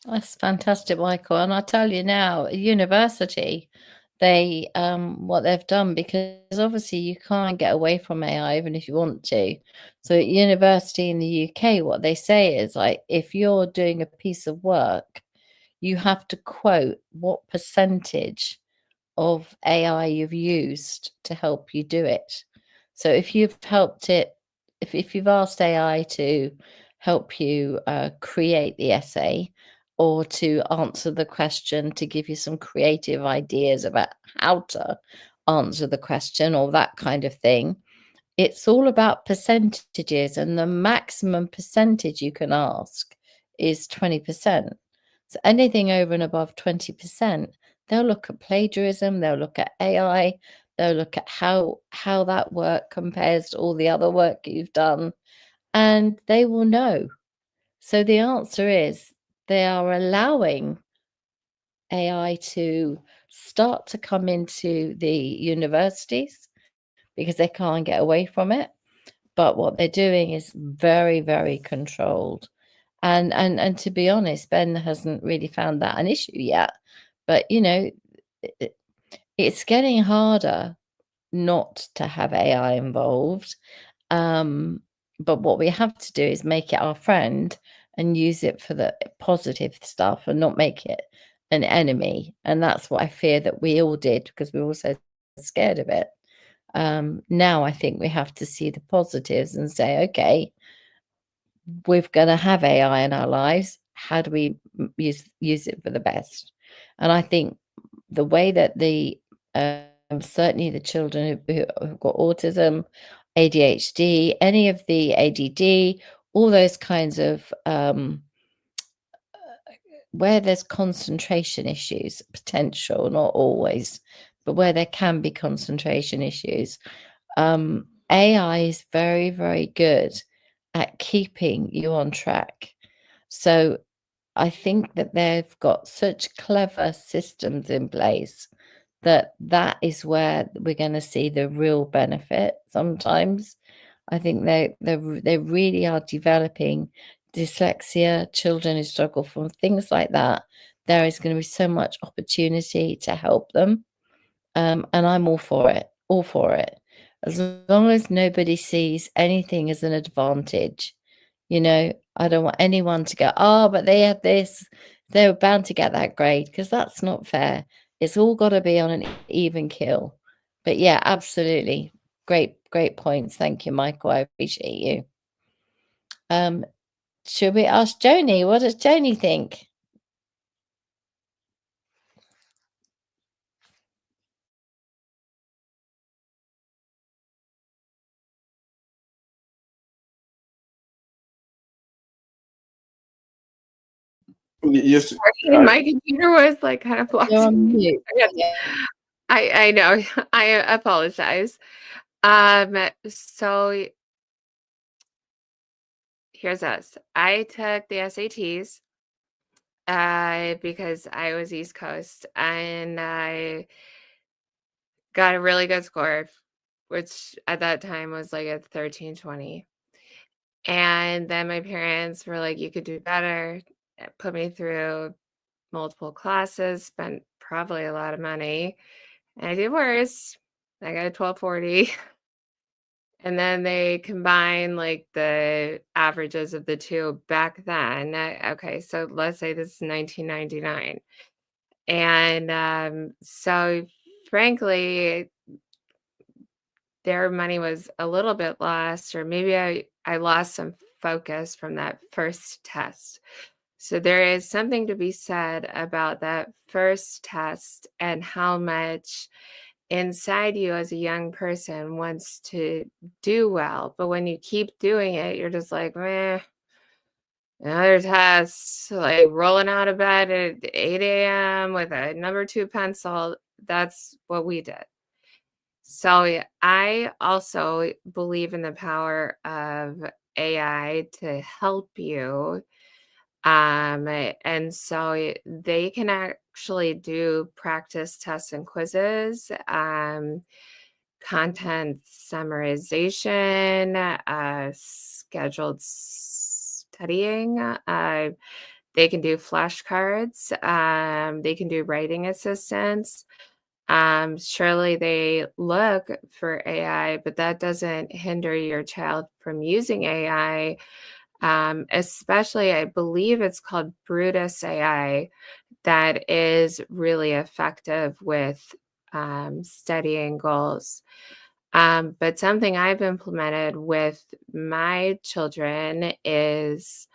That's fantastic, Michael. And I tell you now, at university, they what they've done, because obviously you can't get away from AI even if you want to. So at university in the UK, what they say is like, if you're doing a piece of work, you have to quote what percentage of AI you've used to help you do it. So if you've helped it, if you've asked AI to help you create the essay, or to answer the question, to give you some creative ideas about how to answer the question, or that kind of thing, it's all about percentages, and the maximum percentage you can ask is 20%. So anything over and above 20%, they'll look at plagiarism, they'll look at AI, they'll look at how that work compares to all the other work you've done, and they will know. So the answer is they are allowing AI to start to come into the universities because they can't get away from it. But what they're doing is very, very controlled. And to be honest, Ben hasn't really found that an issue yet. But it's getting harder not to have AI involved. But what we have to do is make it our friend and use it for the positive stuff, and not make it an enemy. And that's what I fear that we all did, because we were so scared of it. Now I think we have to see the positives and say, okay, we're going to have AI in our lives. How do we use it for the best? And I think the way that the certainly the children who've got autism, ADHD, any of the ADD, all those kinds of where there's concentration issues, potential, not always, but where there can be concentration issues, AI is very, very good at keeping you on track. So I think that they've got such clever systems in place that is where we're going to see the real benefit. Sometimes I think they really are developing dyslexia, children who struggle from things like that. There is going to be so much opportunity to help them, and I'm all for it. All for it. As long as nobody sees anything as an advantage. I don't want anyone to go, oh, but they had this, they were bound to get that grade, because that's not fair. It's all got to be on an even kill. But yeah, absolutely. Great points. Thank you, Michael. I appreciate you. Should we ask Joni? What does Joni think? Yes. Sorry, my computer was like kind of You're blocking. on mute. I know. I apologize. So here's us. I took the SATs because I was East Coast, and I got a really good score, which at that time was like a 1320. And then my parents were like, you could do better, put me through multiple classes, spent probably a lot of money. And I did worse. I got a 1240. And then they combine like the averages of the two back then. Okay, so let's say this is 1999. And so frankly, their money was a little bit lost, or maybe I lost some focus from that first test. So there is something to be said about that first test and how much inside you as a young person wants to do well. But when you keep doing it, you're just like, meh, another test, like rolling out of bed at 8 a.m. with a number 2 pencil. That's what we did. So I also believe in the power of AI to help you. And so they can actually do practice tests and quizzes, content summarization, scheduled studying. They can do flashcards. They can do writing assistance. Surely they look for AI, but that doesn't hinder your child from using AI. Especially, I believe it's called Brutus AI, that is really effective with studying goals. But something I've implemented with my children is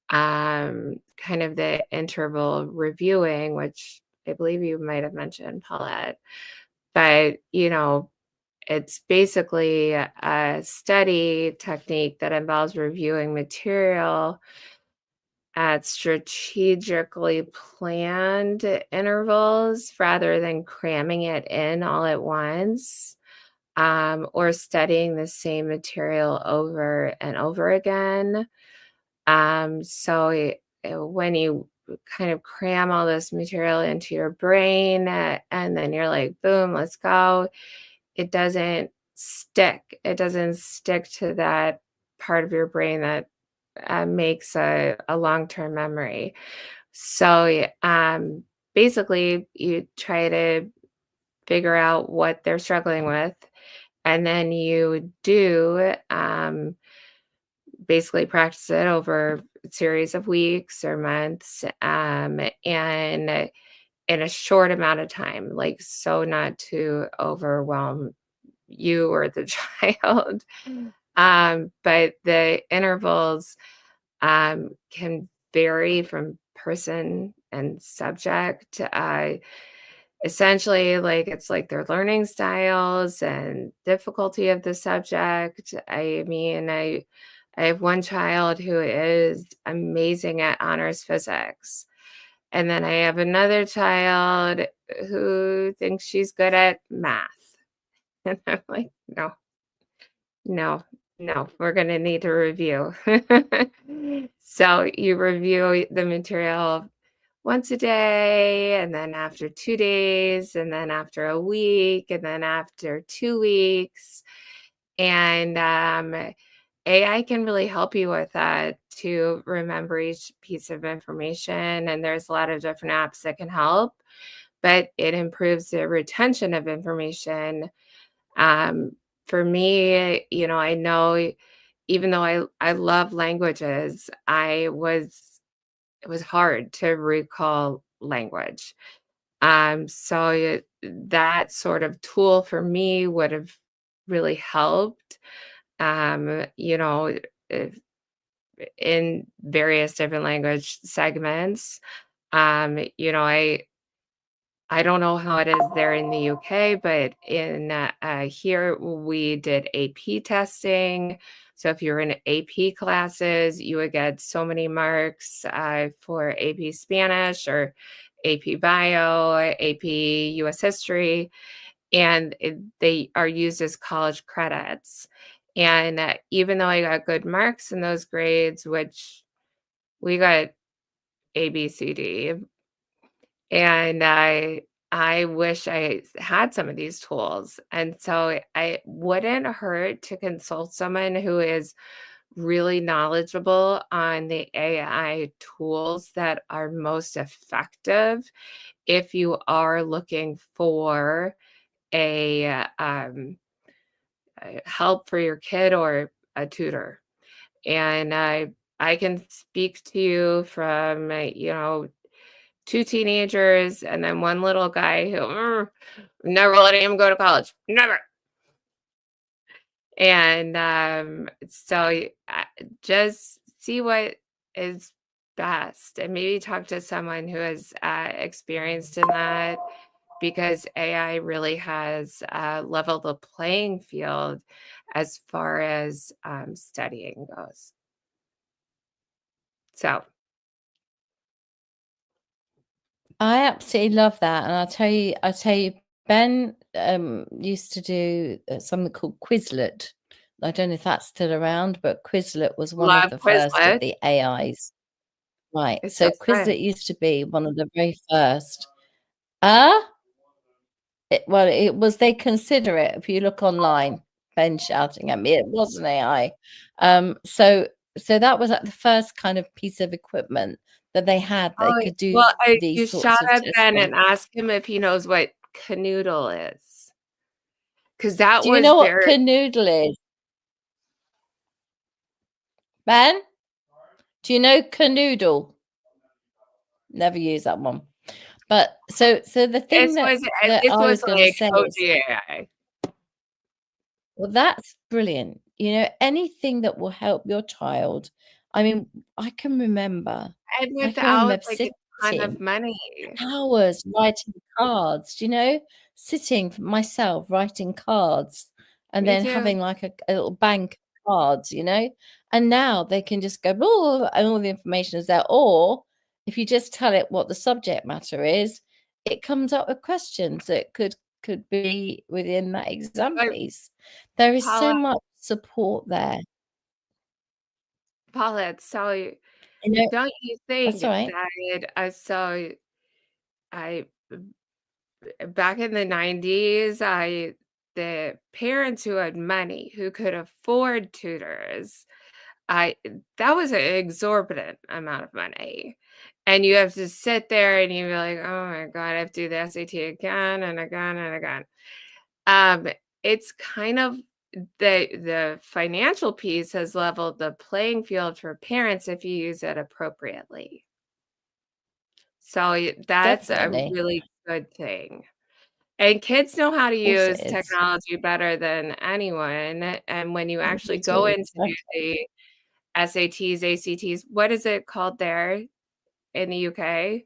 kind of the interval reviewing, which I believe you might have mentioned, Paulette. But, it's basically a study technique that involves reviewing material at strategically planned intervals rather than cramming it in all at once, or studying the same material over and over again. So when you kind of cram all this material into your brain, and then you're like, boom, let's go, it doesn't stick. It doesn't stick to that part of your brain that makes a long-term memory. So basically, you try to figure out what they're struggling with, and then you do basically practice it over a series of weeks or months, and in a short amount of time, like, so not to overwhelm you or the child. But the intervals can vary from person and subject. Essentially, like, it's like their learning styles and difficulty of the subject. I mean, I have one child who is amazing at honors physics. And then I have another child who thinks she's good at math. And I'm like, no, no, no, we're going to need to review. So you review the material once a day, and then after 2 days, and then after a week, and then after 2 weeks. And AI can really help you with that, to remember each piece of information. And there's a lot of different apps that can help, but it improves the retention of information. For me, I know, even though I love languages, it was hard to recall language. So that sort of tool for me would have really helped, if- in various different language segments. I don't know how it is there in the UK, but in here we did AP testing. So if you're in AP classes, you would get so many marks for AP Spanish or AP Bio, AP US History, and they are used as college credits. And even though I got good marks in those grades, which we got A, B, C, D, and I wish I had some of these tools. And so I wouldn't hurt to consult someone who is really knowledgeable on the AI tools that are most effective if you are looking for a help for your kid or a tutor. And I can speak to you from, two teenagers and then one little guy who never letting him go to college. Never. And so just see what is best and maybe talk to someone who is experienced in that, because AI really has leveled the playing field as far as studying goes. So I absolutely love that, and I'll tell you, Ben used to do something called Quizlet. I don't know if that's still around, but Quizlet was one of love the first of Quizlet. the AIs. Right. It's So so fun. Quizlet used to be one of the very first. Well, it was, they consider it. If you look online, Ben shouting at me, it was an AI. So that was like the first kind of piece of equipment that they had that Oh, could do well, these you sorts shout of at tests Ben on. and ask him if he knows what canoodle is, because that Do you was know what very canoodle is, Ben? Do you know canoodle? Never use that one. But so the thing that this I was was going to like say is, OGAI. well, that's brilliant. You know, anything that will help your child. I mean, I can remember And without like a ton sitting of money. hours writing cards, you know, sitting myself writing cards and Me then too. having like a little bank of cards, you know, and now they can just go, oh, and all the information is there. Or if you just tell it what the subject matter is, it comes up with questions that could be within that exam But piece. There is Paula, so much support there. it's so, You know, don't you think that's all right. that so I back in the 90s, the parents who had money, who could afford tutors, that was an exorbitant amount of money. And you have to sit there and you're like, oh my God, I have to do the SAT again and again and again. It's kind of the financial piece has leveled the playing field for parents if you use it appropriately. So that's a Definitely. really good thing. And kids know how to Of course it use is. technology better than anyone. And when you actually Me go too, in to do exactly. the SATs, ACTs, what is it called there in the UK?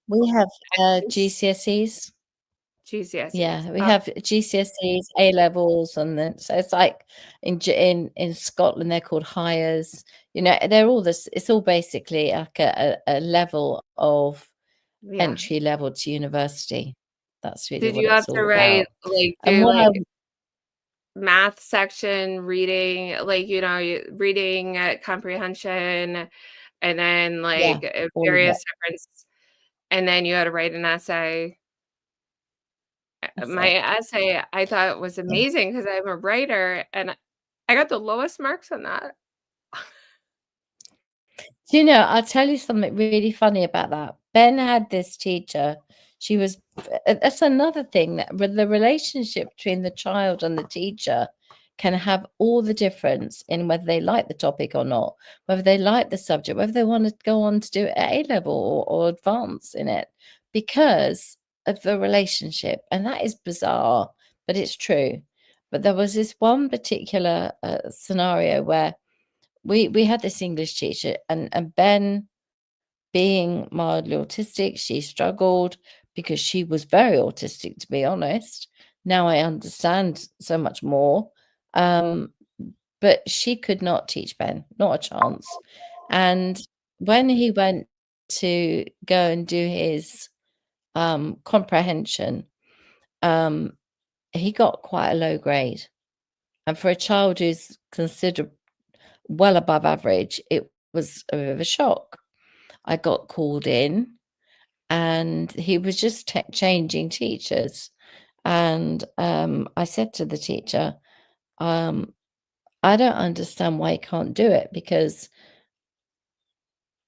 We have It's GCSEs. GCSEs. Yeah, we Oh, have GCSEs, A levels, and then so it's like in Scotland they're called hires. You know, they're all this. It's all basically like a level of yeah. entry level to university. That's really Did what you have it's to all write, about. like, And do what I like math section reading, like, reading comprehension, and then yeah, like all of it. various different, and then you had to write an essay. That's My it. essay I thought was Yeah. amazing because I'm a writer, and I got the lowest marks on that. Do you know, I'll tell you something really funny about that. Ben had this teacher. She was, that's another thing, that the relationship between the child and the teacher can have all the difference in whether they like the topic or not, whether they like the subject, whether they want to go on to do it at A level or advance in it, because of the relationship. And that is bizarre, but it's true. But there was this one particular scenario where we had this English teacher, and Ben, being mildly autistic, she struggled because she was very autistic, to be honest. Now I understand so much more. But but she could not teach Ben, not a chance. And when he went to go and do his comprehension, he got quite a low grade. And for a child who's considered well above average, it was a bit of a shock. I got called in, and he was just changing teachers. And I said to the teacher, I don't understand why he can't do it, because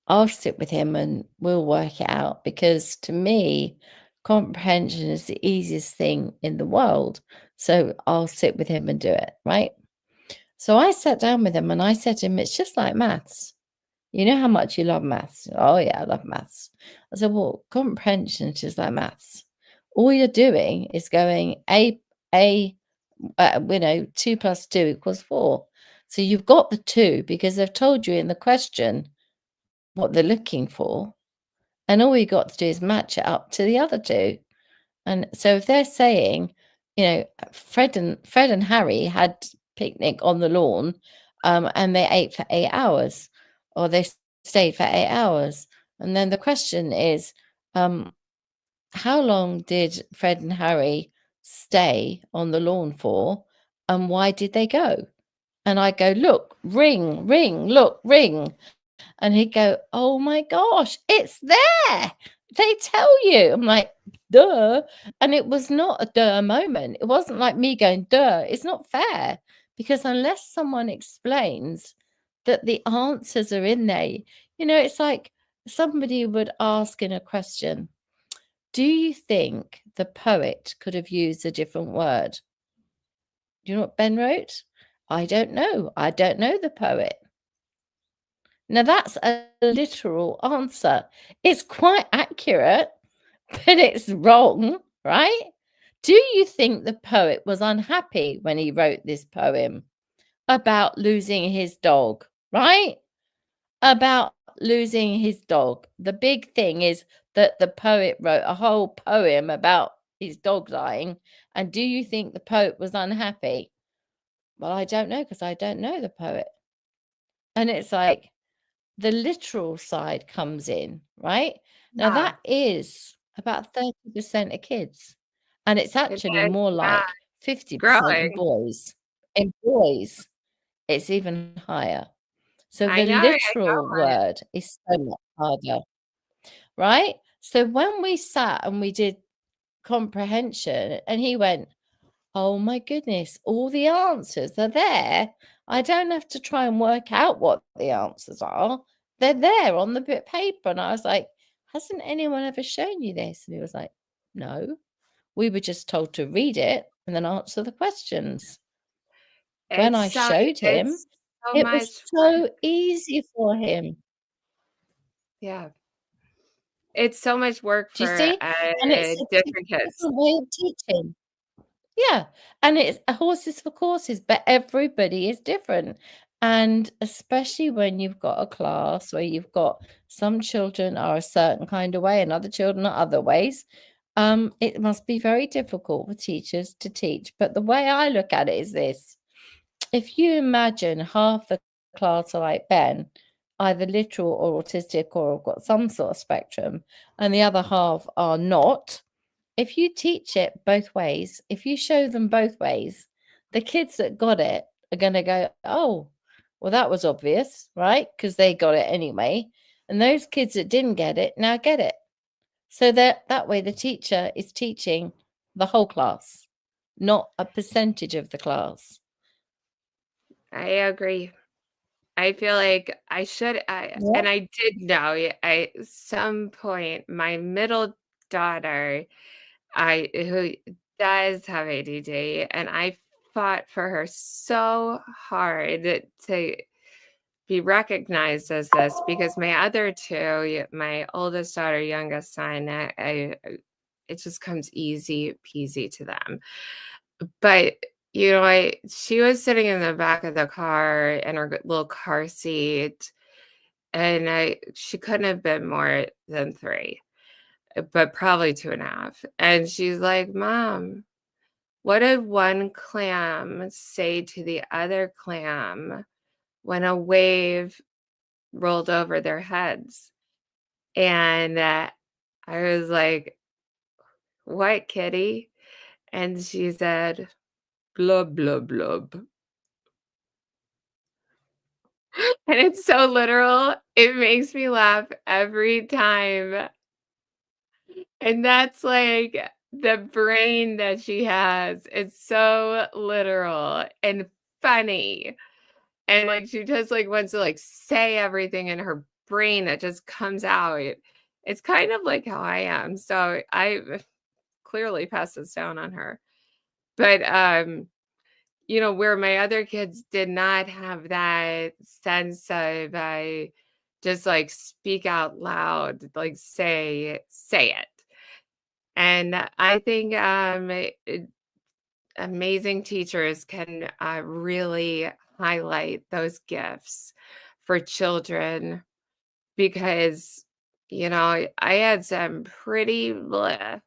I'll sit with him and we'll work it out, because to me, comprehension is the easiest thing in the world. So I'll sit with him and do it, right? So I sat down with him and I said to him, it's just like maths. You know how much you love maths? Oh, yeah, I love maths. I said, well, comprehension is just like maths. All you're doing is going 2 + 2 = 4. So you've got the 2 because they've told you in the question what they're looking for. And all you got to do is match it up to the other 2. And so if they're saying, Fred and Harry had picnic on the lawn, and they ate for 8 hours, or they stayed for 8 hours. And then the question is, how long did Fred and Harry stay on the lawn for, and why did they go? And I go, look, ring, look, ring. And he'd go, oh my gosh, it's there. They tell you. I'm like, duh. And it was not a duh moment. It wasn't like me going, duh. It's not fair, because unless someone explains that the answers are in there, it's like somebody would ask in a question, do you think the poet could have used a different word? Do you know what Ben wrote? I don't know. I don't know the poet. Now, that's a literal answer. It's quite accurate, but it's wrong, right? Do you think the poet was unhappy when he wrote this poem about losing his dog, right? About losing his dog. The big thing is that the poet wrote a whole poem about his dog dying. And do you think the poet was unhappy? Well, I don't know, because I don't know the poet. And it's like, the literal side comes in, right? Now, Yeah. that is about 30% of kids. And it's actually is more like not 50% in growing. boys. In boys, it's even higher. So I the know. literal word is so much harder, right? So when we sat and we did comprehension, and he went, oh my goodness, all the answers are there. I don't have to try and work out what the answers are. They're there on the bit of paper. And I was like, hasn't anyone ever shown you this? And he was like, no, we were just told to read it and then answer the questions. When I showed him, It's so it much was so easy for him. Yeah. It's so much work Do you for see? And it's a different kids. different way of teaching. Yeah, and it's horses for courses, but everybody is different. And especially when you've got a class where you've got some children are a certain kind of way and other children are other ways, it must be very difficult for teachers to teach. But the way I look at it is this: if you imagine half the class are like Ben, either literal or autistic or have got some sort of spectrum, and the other half are not, if you teach it both ways, if you show them both ways, the kids that got it are going to go, oh, well, that was obvious, right? Because they got it anyway. And those kids that didn't get it now get it. So that way the teacher is teaching the whole class, not a percentage of the class. I agree. I feel like I should, Yeah. and I did know at some point my middle daughter, who does have ADD, and I fought for her so hard to be recognized as this, because my other two, my oldest daughter, youngest son, it just comes easy peasy to them. But she was sitting in the back of the car in her little car seat, and she couldn't have been more than 3, but probably 2.5. And she's like, Mom, what did one clam say to the other clam when a wave rolled over their heads? And I was like, what, kitty? And she said, blub, blub, blub. And it's so literal. It makes me laugh every time. And that's like the brain that she has. It's so literal and funny. And like she just like wants to like say everything in her brain that just comes out. It's kind of like how I am. So I clearly pass this down on her. But where my other kids did not have that sense of just like speak out loud, like say it. And I think amazing teachers can really highlight those gifts for children because, I had some pretty, let's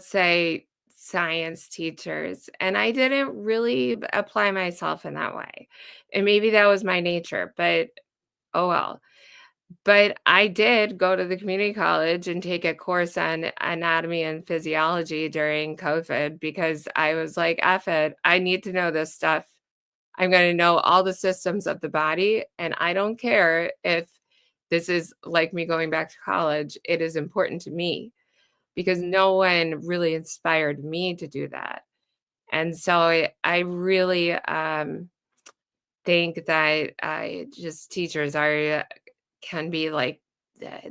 say, science teachers, and I didn't really apply myself in that way. And maybe that was my nature, but oh well. But I did go to the community college and take a course on anatomy and physiology during COVID because I was like, F it, I need to know this stuff. I'm going to know all the systems of the body. And I don't care if this is like me going back to college. It is important to me because no one really inspired me to do that. And so I really think that just teachers can be like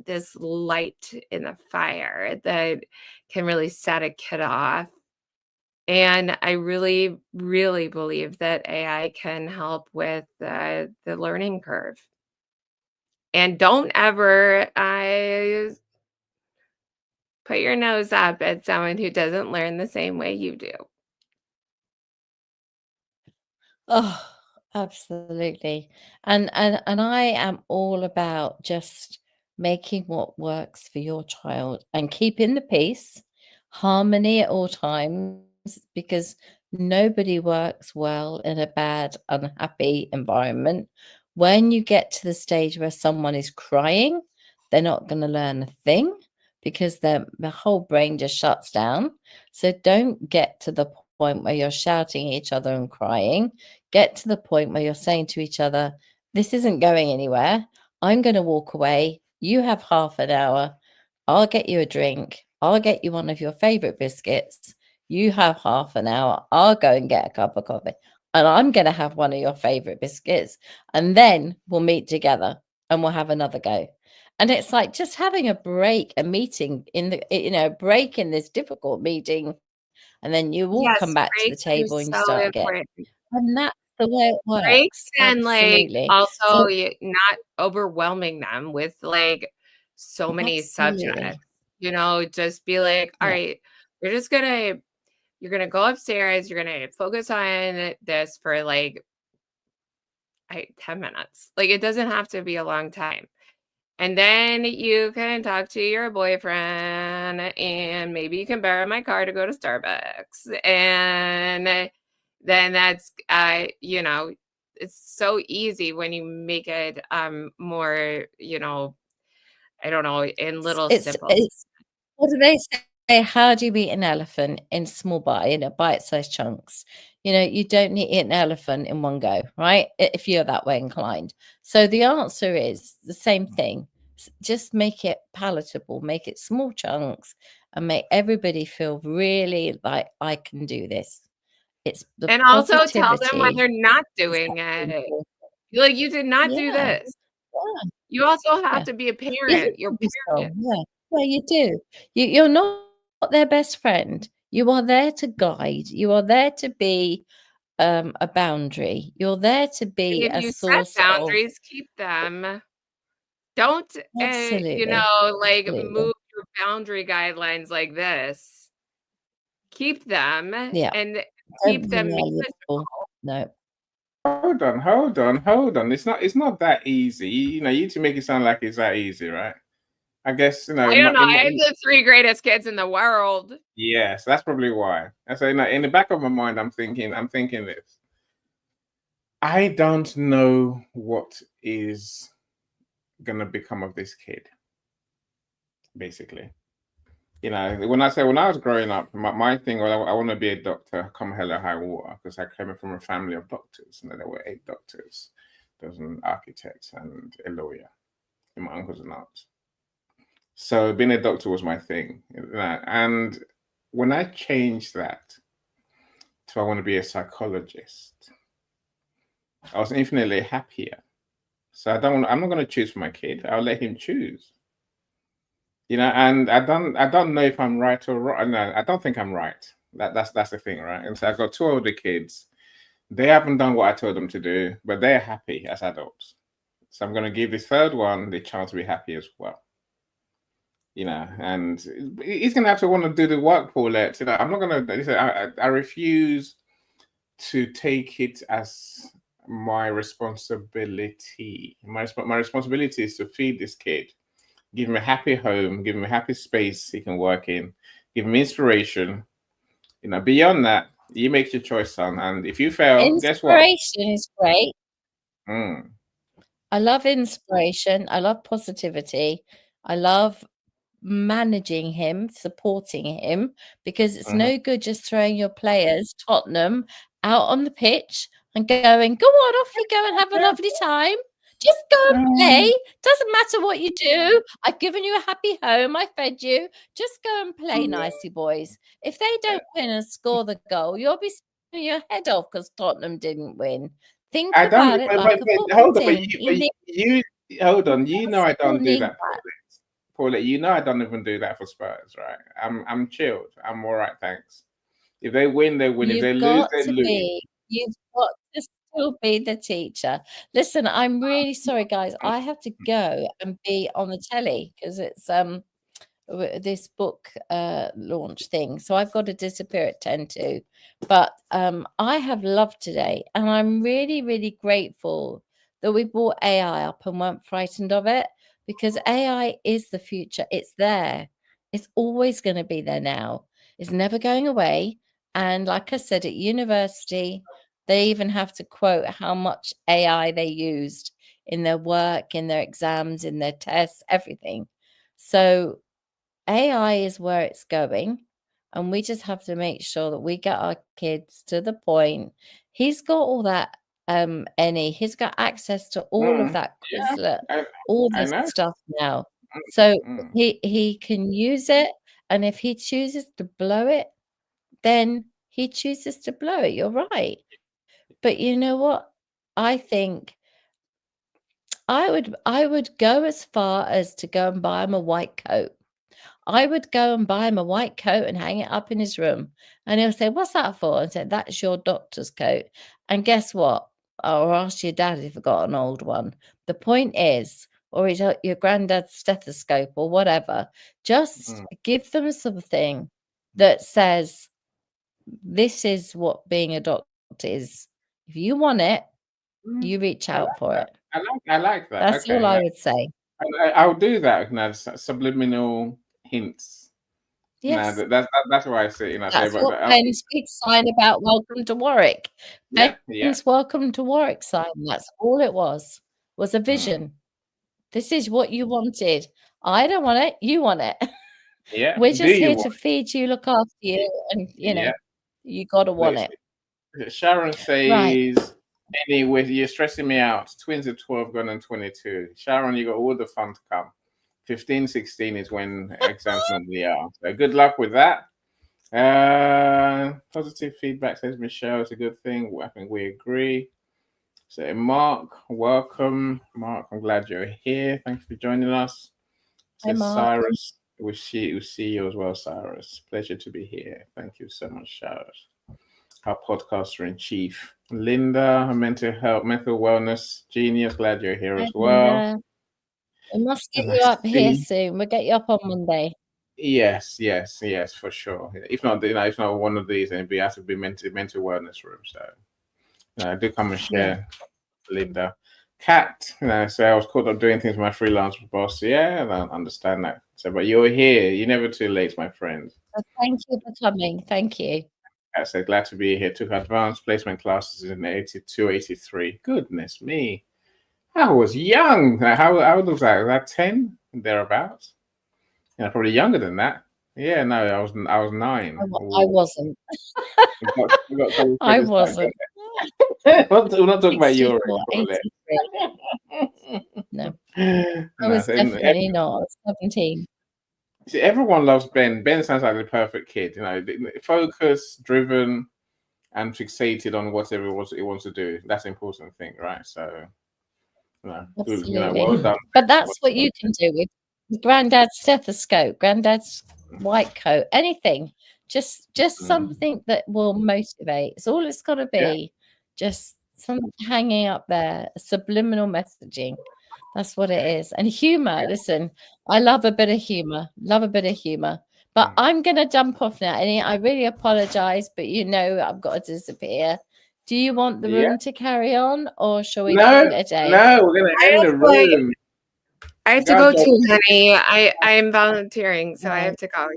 this light in the fire that can really set a kid off. And I really, really believe that AI can help with the learning curve. And don't ever put your nose up at someone who doesn't learn the same way you do. Oh, absolutely. And I am all about just making what works for your child and keeping the peace, harmony at all times, because nobody works well in a bad, unhappy environment. When you get to the stage where someone is crying, they're not going to learn a thing because their whole brain just shuts down. So don't get to the point where you're shouting at each other and crying. Get to the point where you're saying to each other, this isn't going anywhere. I'm going to walk away. You have half an hour. I'll get you a drink. I'll get you one of your favorite biscuits. You have half an hour. I'll go and get a cup of coffee. And I'm going to have one of your favorite biscuits. And then we'll meet together and we'll have another go. And it's like just having a break, a meeting break in this difficult meeting. And then you all come Yes, back to the breaks are table and you so start again. important. And that's the way it Breaks works. and, like, Absolutely. also So not overwhelming them with, like, so many subjects, absolutely. just be like, Yeah. "Alright, you're gonna go upstairs, you're gonna focus on this for, like, 10 minutes." Like, it doesn't have to be a long time. And then you can talk to your boyfriend, and maybe you can borrow my car to go to Starbucks. And then that's, it's so easy when you make it more, I don't know, in little simple. It's what do they say? How do you eat an elephant in bite-sized chunks? You don't need to eat an elephant in one go, right? If you're that way inclined. So the answer is the same thing. Just make it palatable, make it small chunks, and make everybody feel really like I can do this. It's the And also tell them when positivity they're not is doing actually it. important. Like, you did not do Yeah, this. yeah, You also have yeah. to be a You parent. You're listen to parent. yourself, yeah. Yeah, you do. You're not their best friend. You are there to guide. You are there to be, a boundary. You're there to And be if a you set source of boundaries, keep them. Don't, absolutely, like, absolutely. move your boundary guidelines like this. Keep them Yeah. and Don't keep be them malleable. No. Hold on. It's not that easy. You need to make it sound like it's that easy, right? I guess, you know, I don't know. I have the 3 greatest kids in the world. yes, that's probably why. I say, no, in the back of my mind, I'm thinking this. I don't know what is gonna become of this kid, basically. You know, when I was growing up, my thing was I want to be a doctor, come hell or high water, because I came from a family of doctors, and there were 8 doctors. There was an architect and a lawyer, and my uncles and aunts. So being a doctor was my thing, you know, and when I changed that to I want to be a psychologist, I was infinitely happier. So I'm not going to choose for my kid. I'll let him choose. You know, and I don't know if I'm right or wrong. No, I don't think I'm right. That's the thing, right? And so I've got 2 older kids. They haven't done what I told them to do, but they're happy as adults. So I'm going to give the 3rd one the chance to be happy as well. You know, and he's going to have to want to do the work, Paulette. You know, I'm not going to. I refuse to take it as my responsibility. My responsibility is to feed this kid, give him a happy home, give him a happy space he can work in, give him inspiration. You know, beyond that, you make your choice, son. And if you fail, guess what? Inspiration is great. Mm. I love inspiration. I love positivity. I love managing him, supporting him, because it's no good just throwing your players, Tottenham, out on the pitch and going, go on, off you go and have a lovely time. Just go and play. Doesn't matter what you do. I've given you a happy home. I fed you. Just go and play nicely, boys. If they don't win and score the goal, you'll be spinning your head off because Tottenham didn't win. Think I don't. about it like a football Hold on, team. you hold on. You know I don't do need that, Paulette. You know I don't even do that for Spurs, right? I'm chilled. I'm all right, thanks. If they win, they win. If they lose, they lose. You've got to still be the teacher. Listen, I'm really sorry, guys. I have to go and be on the telly because it's this book launch thing. So I've got to disappear at 10 to. But I have loved today, and I'm really, really grateful that we brought AI up and weren't frightened of it, because AI is the future. It's there. It's always going to be there now. It's never going away. And like I said, at university, they even have to quote how much AI they used in their work, in their exams, in their tests, everything. So AI is where it's going, and we just have to make sure that we get our kids to the point. He's got all that he's got access to all of that Yeah, Quizlet, I, all I this know. stuff now. So Mm. he can use it, and if he chooses to blow it, then he chooses to blow it. You're right. But you know what? I think I would go as far as to go and buy him a white coat. I would go and buy him a white coat and hang it up in his room. And he'll say, what's that for? And say, that's your doctor's coat. And guess what? Or ask your dad if you've got an old one. The point is, or is your granddad's stethoscope or whatever, just give them something that says, this is what being a doctor is. If you want it, you reach out for it. I like that. That's all I would say. I'll do that. You know, subliminal hints. Yes. No, that's why I say. You know, That's what Ben's big sign about welcome to Warwick. Yeah, Ben's welcome to Warwick sign. That's all it was a vision. This is what you wanted. I don't want it. You want it. Yeah. We're just here to feed you, look after you, and you know, you gotta want it. Sharon says, Right. anyway, you're stressing me out. Twins are 12 going on 22. Sharon, you got all the fun to come. 15, 16 is when exams normally are. So good luck with that. Positive feedback, says Michelle. It's a good thing. I think we agree. So Mark, welcome. Mark, I'm glad you're here. Thanks for joining us. Hi, Mark. Cyrus, we see you as well, Cyrus. Pleasure to be here. Thank you so much, Cyrus. Our podcaster in chief. Linda, a mental wellness genius. Glad you're here as well. Linda. We must get you up here soon. We'll get you up on Monday. Yes, for sure. If not, if not one of these, then it has to be mental wellness room. So do come and share, Linda. Cat, so I was caught up doing things with my freelance boss. Yeah, I don't understand that. So, but you're here. You're never too late, my friend. Thank you for coming. Thank you. I said, glad to be here. Took advanced placement classes in 82, 83. Goodness me. I was young. How old was I? Was that 10? Thereabouts? Yeah, probably younger than that. Yeah, no, I was 9. I wasn't. We got I wasn't. We're not talking about your 64, age. 83. No, I No, was so definitely not. I was 17. see, everyone loves Ben. Ben sounds like the perfect kid, focused, driven, and fixated on whatever he wants to do. That's the important thing, right? So, good, Absolutely. well done. But that's what you can do with Granddad's stethoscope, Granddad's white coat, anything. Just something that will motivate. It's all it's got to be. Just something hanging up there, subliminal messaging. That's what it is. And humor. Listen, I love a bit of humor. Love a bit of humor. But I'm going to jump off now. And I really apologize, but I've got to disappear. Do you want the room to carry on, or shall we call it a day? No, we're going to end the room. I have to go too, honey. I am volunteering, so I have to go.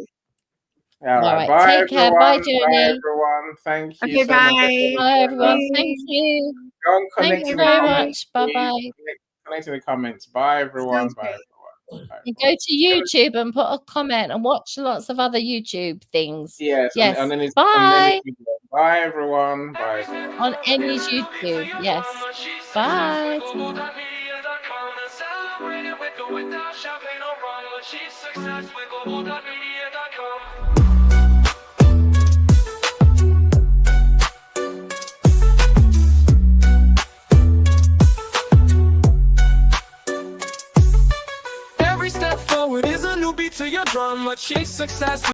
All right. Bye, Take care. Bye, Journey. Bye, everyone. Thank you. Okay, bye. Bye, everyone. Thank you. Go and connect Thank you in the very comments. much. Bye-bye. Connect in the comments. Bye, everyone. Sounds Bye, great. everyone. Bye, And go to YouTube and put a comment and watch lots of other YouTube things. Yes. Yes. And then Bye. Bye, everyone. Bye. On any YouTube. Yes. Bye. Celebrated with or without champagne or rum. Achieve success with Global.Media.com. Every step forward is a new beat to your drum. Achieve success.